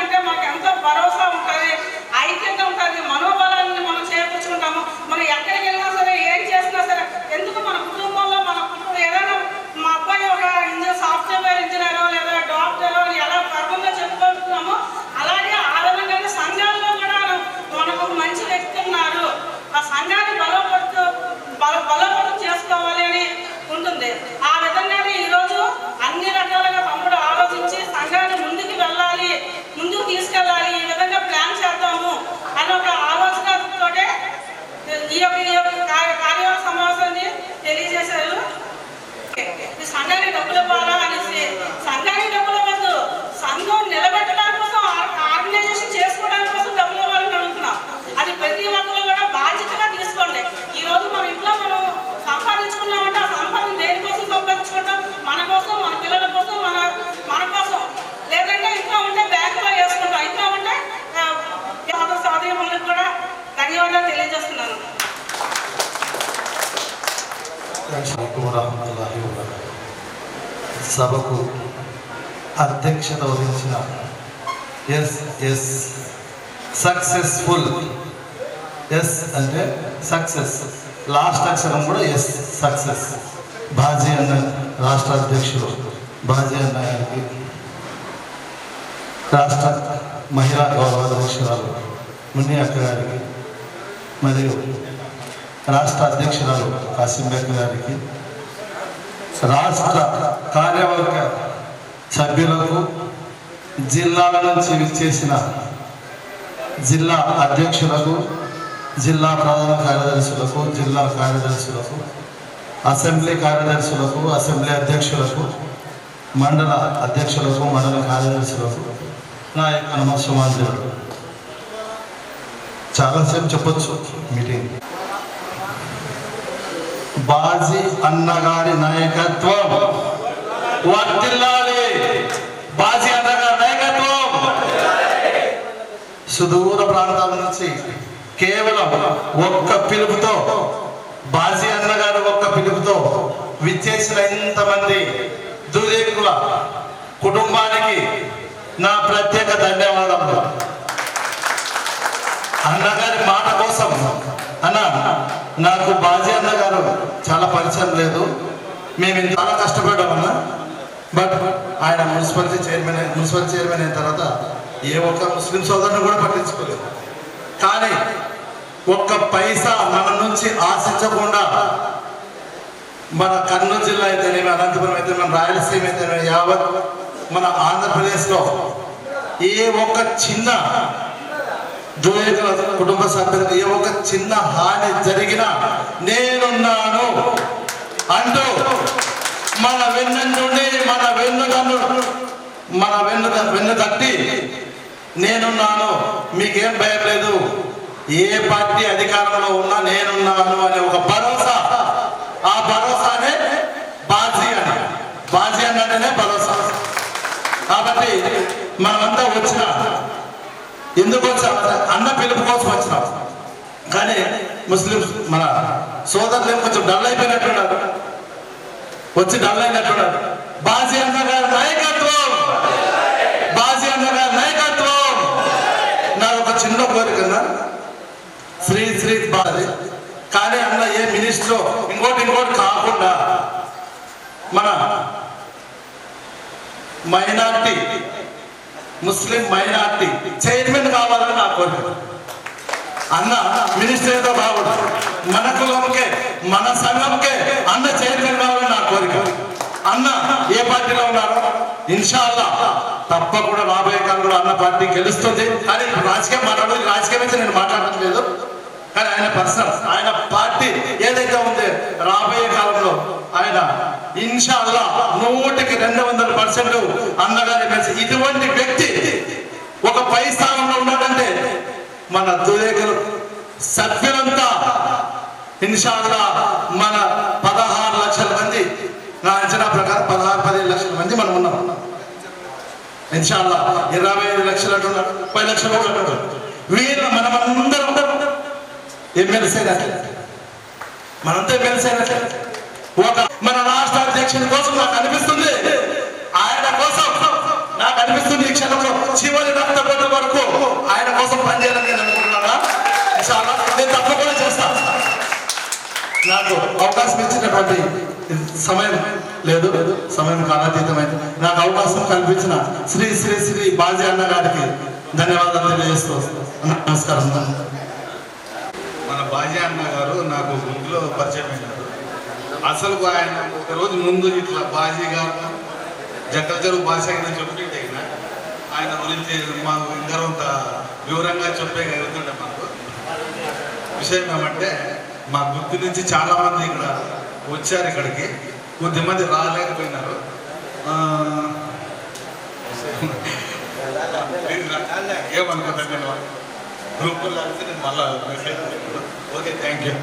వచ్చిందంటే మాకు ఎంతో భరోసా ఉంటుంది, ఐక్యత ఉంటుంది, మనోబలాన్ని మనం చేకూర్చుకుంటాము. మనం ఎక్కడికి వెళ్ళినా సరే, ఏం చేసినా సరే, ఎందుకు మన కుటుంబంలో ఏదైనా మా అబ్బాయి ఒక సాఫ్ట్వేర్ ఇంజనీరో లేదా డాక్టరో ఎలా గర్వంగా చెప్పుకుంటున్నామో అలాగే ఆ విధంగానే సంఘాల్లో కూడా మనకు ఒక మంచి వ్యక్తి ఉన్నారు, ఆ సంఘాన్ని బలోపేతం చేసుకోవాలి అని ఉంటుంది. ఆ విధంగానే ఈరోజు అన్ని రకాలుగా తమ్ముడు ఆలోచించి సంఘాన్ని ముందుకు వెళ్ళాలి, ముందుకు తీసుకెళ్ళాలి, ఈ విధంగా ప్లాన్ చేద్దాము అని ఒక ఆలోచనతోటే ఈ యొక్క కార్యవర్గ సమావేశాన్ని తెలియజేశారు. ఈ సంఘానికి డబ్బులు ఇవ్వాలా అనేసి, సంఘానికి డబ్బులు ఇవ్వద్దు, సంఘం నిలబెట్టడానికి కోసం, ఆర్గనైజేషన్ చేసుకోవడానికి కోసం డబ్బులు ఇవ్వాలని అడుగుతున్నాం. అది ప్రతి ఒక్కరు కూడా బాధ్యతగా తీసుకోండి. ఈ రోజు మన ఇంట్లో మనం సంపాదించుకున్నామంటే ఆ సంపాదన దేనికోసం సంపాదించుకుంటాం? మన కోసం, మన పిల్లల కోసం, మన కోసం. లేదంటే ఇంట్లో ఉంటే బ్యాంకులో వేసుకుంటాం, ఇంట్లో ఉంటే సోదరులకు కూడా ధన్యవాదాలు తెలియజేస్తున్నాను. సభకు అధ్యక్షత వహించిన సక్సెస్ఫుల్, ఎస్ అంటే సక్సెస్, లాస్ట్ అక్షరం కూడా ఎస్, సక్సెస్. బాజీ అన్న రాష్ట్ర అధ్యక్షులు బాజీ అన్న గారికి, రాష్ట్ర మహిళా గౌరవ అధ్యక్షురాలు మున్ని అక్క గారికి, మరియు రాష్ట్ర అధ్యక్షురాలు కాసింబేక్ గారికి, రాష్ట్ర కార్యవర్గ సభ్యులకు, జిల్లాల నుంచి విచ్చేసిన జిల్లా అధ్యక్షులకు, జిల్లా ప్రధాన కార్యదర్శులకు, జిల్లా కార్యదర్శులకు, అసెంబ్లీ కార్యదర్శులకు, అసెంబ్లీ అధ్యక్షులకు, మండల అధ్యక్షులకు, మండల కార్యదర్శులకు నా యొక్క నమస్కారాలు. చాలాసేపు చెప్పొచ్చు మీటింగ్. బాజీ అన్నగారి నాయకత్వం వర్ధిల్లాలి, బాజీ అన్నగారి నాయకత్వం. సుదూర ప్రాంతాల నుంచి కేవలం ఒక్క పిలుపుతో, బాజీ అన్నగారు ఒక్క పిలుపుతో విచ్చేసిన ఇంతమంది దుర్దేకుల కుటుంబానికి నా ప్రత్యేక ధన్యవాదాలు. అన్నగారి మాట కోసం అన్న, నాకు బాజీ అన్న గారు చాలా పరిచయం లేదు, మేము చాలా కష్టపడ్డామన్నా. బట్ ఆయన మున్సిపల్ చైర్మన్ అయిన తర్వాత ఏ ఒక్క ముస్లిం సోదరుని కూడా పట్టించుకోలేదు. కానీ ఒక్క పైసా మన నుంచి ఆశించకుండా మన కర్నూలు జిల్లా అయితేనేమి, అనంతపురం అయితే, మన రాయలసీమ అయితేనేమి, యావత్ మన ఆంధ్రప్రదేశ్లో ఏ ఒక్క చిన్న కుటుంబ సభ్యులకు ఏ ఒక్క చిన్న హాని జరిగినా నేనున్నాను అంటూ మన వెన్నంటుండి, మన వెన్ను తట్టి నేనున్నాను, మీకేం భయం లేదు, ఏ పార్టీ అధికారంలో ఉన్నా నేనున్నాను అనే ఒక భరోసా. ఆ భరోసానే బాజీ అన్ననే భరోసా. కాబట్టి మనమంతా వచ్చిన, ఎందుకు వచ్చాం? అన్న పిలుపు కోసం వచ్చినాం. కానీ ముస్లిమ్స్ మన సోదరులు కొంచెం డల్ అయిపోయినట్టున్నారు, వచ్చి డల్ అయినట్టున్నారు. బాజీ అన్న గారి నాయకత్వం, బాజీ అన్న గారి నాయకత్వం. నాకు ఒక చిన్న కోరికన్నా, శ్రీ బాజీ. కానీ అన్న ఏ మినిస్టర్ ఇంకోటి కాకుండా మన మైనార్టీ, ముస్లిం మైనార్టీ చైర్మన్ కావాలని నా కోరిక. అన్న మినిస్టర్తో బాగుంటుంది, మన కులంకే, మన సంఘంకే అన్న చైర్మన్ కావాలని నా కోరిక. అన్న ఏ పార్టీలో ఉన్నారో ఇన్షాల్లా తప్పకుండా రాబోయే కాలంలో అన్న పార్టీ గెలుస్తుంది. కానీ రాజకీయం రాజకీయం అయితే నేను మాట్లాడటం లేదు, కానీ ఆయన పర్సనల్, ఆయన పార్టీ ఏదైతే ఉందో రాబోయే కాలంలో ఆయన ఇన్షాల్లా 100% అన్నగారి మెలిసి. ఇటువంటి వ్యక్తి ఒక పై స్థానంలో ఉన్నాడంటే మన దురేకులు సభ్యులంతా ఇన్షాల్లా మన 16 లక్షల మంది, నా అంచనా ప్రకారం 16-17 లక్షల మంది మనం ఉన్నాం. ఇన్షాల్లా 25 లక్షలు అంటున్నారు, 10 లక్షలు అంటున్నారు. వీళ్ళు మనమందరం ఎమ్మెల్సీ అయినట్లే, మనంతా ఎమ్మెల్సీ అయినట్లే. ఒక మన రాష్ట్ర అధ్యక్షుని కోసం నాకు అనిపిస్తుంది, ఆయన కోసం నాకు అనిపిస్తుంది ఈ క్షణంలో చివరి రక్త వరకు ఆయన కోసం పనిచేయాలని నేను అనుకుంటున్నాను. నేను తప్పకుండా చేస్తాను. నాకు అవకాశం ఇచ్చినటువంటి సమయం లేదు, సమయం కాలాతీతమైంది. నాకు అవకాశం కల్పించిన శ్రీ శ్రీ శ్రీ బాజీ అన్న గారికి ధన్యవాదాలు తెలియజేస్తూ నమస్కారం. మన బాజీ అన్న గారు నాకు ముందులో పరిచయం అయినారు. అసలు ఆయన ఒకరోజు ముందు ఇట్లా బాజీ గారు జక్కల చెరువు భాష అయినా చెప్తుంటే ఆయన గురించి మాకు ఇంకా కొంత వివరంగా చెప్పే కలుగుతుండే. మాకు విషయం ఏమంటే మా గుర్తు నుంచి చాలామంది ఇక్కడ వచ్చారు, ఇక్కడికి కొద్దిమంది రాలేకపోయినారు. ఏమనుకుంటాను నేను గ్రూపుల్లో నేను మళ్ళీ మెసేజ్. Okay, thank you.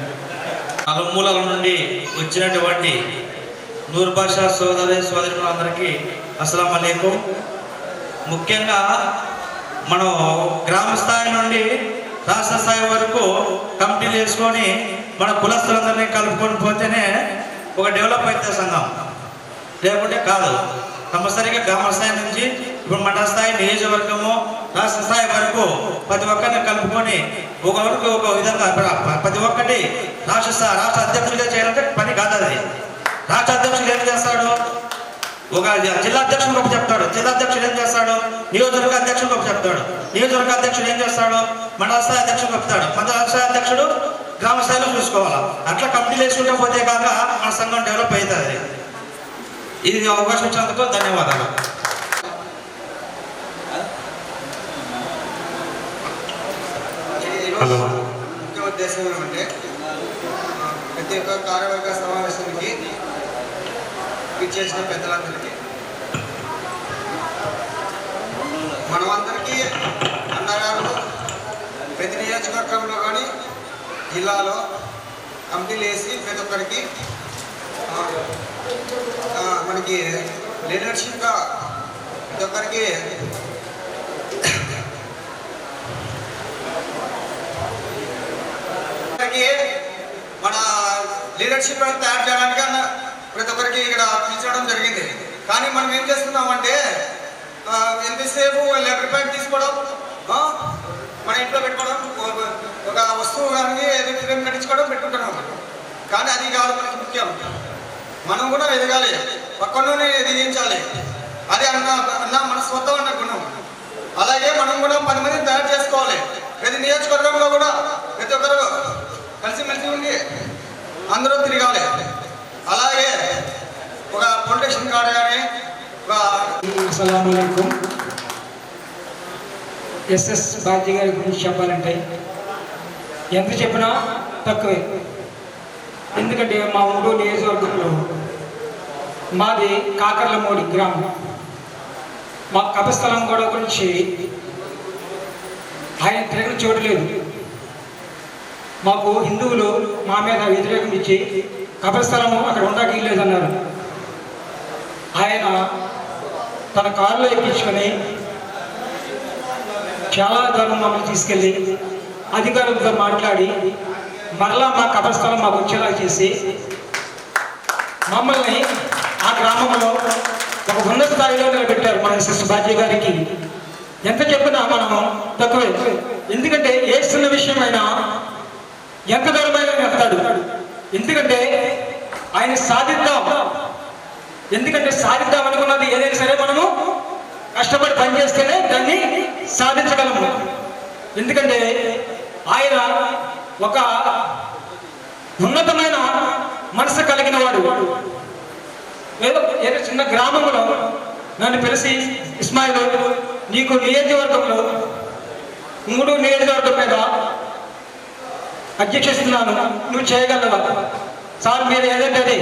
నలుమూలల నుండి వచ్చినటువంటి నూరు భాషా సోదరులందరికీ అస్సలాం అలైకుం. ముఖ్యంగా మనం గ్రామ స్థాయి నుండి రాష్ట్ర స్థాయి వరకు కమిటీలు వేసుకొని మన కులస్తులందరినీ కలుపుకొని పోతేనే ఒక డెవలప్ అవుతుంది సంఘం, లేకుంటే కాదు. కంపల్సరీగా గ్రామ స్థాయి నుంచి ఇప్పుడు మండల స్థాయి, నియోజకవర్గము, రాష్ట్ర స్థాయి వరకు ప్రతి ఒక్కరిని కలుపుకొని ఒకరికి ఒక విధంగా ప్రతి ఒక్కటి రాష్ట్ర అధ్యక్షులుగా చేయాలంటే పని కాదు. అది రాష్ట్ర అధ్యక్షులు ఏం చేస్తాడు, ఒక జిల్లా అధ్యక్షుడు ఒక చెప్తాడు, జిల్లా అధ్యక్షుడు ఏం చేస్తాడు, నియోజకవర్గ అధ్యక్షుడు ఒక చెప్తాడు, నియోజకవర్గ అధ్యక్షుడు ఏం చేస్తాడు, మండల స్థాయి అధ్యక్షుడు చెప్తాడు, మండల స్థాయి అధ్యక్షుడు గ్రామ స్థాయిలో చూసుకోవాలా. అట్లా కమిటీలు వేసుకుంటే పోతే కాక మన సంఘం డెవలప్ అవుతుంది. ఇది అవకాశం ఇచ్చినందుకు ధన్యవాదాలు. ముఖ్య ఉద్దేశం ఏమంటే ప్రతి ఒక్క కార్యవర్గ సమావేశానికి ఇచ్చేసిన పెద్దలందరికీ మనమందరికీ అన్నగారు ప్రతి నియోజకవర్గంలో కానీ జిల్లాలో కమిటీలు వేసి ప్రతి ఒక్కరికి మనకి లీడర్షిప్గా ప్రతి ఒక్కరికి మన లీడర్షిప్ తయారు చేయడానికి ప్రతి ఒక్కరికి ఇక్కడ పిలిచడం జరిగింది. కానీ మనం ఏం చేస్తున్నామంటే ఎంతసేపు లెటర్ ప్యాడ్ తీసుకోవడం, మన ఇంట్లో పెట్టుకోవడం, ఒక వస్తువు కానీ ఫ్రేమ్ కట్టించుకోవడం పెట్టుకుంటున్నాం. కానీ అది కాదు మనకి ముఖ్యం. మనం కూడా ఎదగాలి, పక్కనే ఎదిగించాలి. అది అన్న మన స్వంతం అన్న గుణం. అలాగే మనం కూడా 10 మందిని తయారు చేసుకోవాలి. ప్రతి నియోజకవర్గంలో కూడా ప్రతి ఒక్కరు కలిసిమెలిసి ఉండి అందరూ తిరగాలి. అలాగే ఒక పొలిటీషియన్ కార్డు కానీ అస్సలాము అలైకుం. ఎస్ఎస్ బాజీ గారి గురించి చెప్పాలంటే ఎంత చెప్పినా తక్కువే. ఎందుకంటే మా ఊరు నియోజకవర్గంలో మాది కాకర్లమూడి గ్రామం. మా కపస్థలం గొడవ గురించి ఆయన తిరగని చోటు లేదు. మాకు హిందువులు మా మీద వ్యతిరేకం ఇచ్చి కపస్థలము అక్కడ ఉండక లేదన్నారు. ఆయన తన కారులో ఎక్కించుకొని చాలా దూరం మమ్మల్ని తీసుకెళ్ళి అధికారులతో మాట్లాడి మరలా మా కబరస్థలం మాకు వచ్చేలా చేసి మమ్మల్ని ఆ గ్రామంలో ఒక ఉన్నత స్థాయిలో నిలబెట్టారు. మన ఎస్ఎస్ బాజీ గారికి ఎంత చెప్పినా మనము తక్కువే. ఎందుకంటే ఏ చిన్న విషయమైనా ఎంత దూరమైన వెళ్తాడు. ఎందుకంటే ఆయన సాధిద్దాం, ఎందుకంటే సాధిద్దాం అనుకున్నది ఏదైనా సరే మనము కష్టపడి పనిచేస్తేనే దాన్ని సాధించగలము. ఎందుకంటే ఆయన ఒక ఉన్నతమైన మనసు కలిగిన వాడు. ఏదో చిన్న గ్రామంలో నన్ను పిలిచి, ఇస్మాయిల్ నీకు నియోజకవర్గంలో 3 నియోజకవర్గం మీద అధ్యక్షిస్తున్నాను, నువ్వు చేయగలవా సార్? మీరు ఏదంటే అది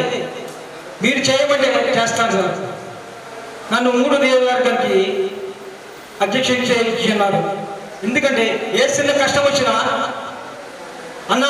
మీరు చేయమంటే చేస్తాను సార్. నన్ను 3 నియోజకవర్గానికి అధ్యక్షుడు చేయించున్నారు. ఎందుకంటే ఏ చిన్న కష్టం వచ్చినా అన్న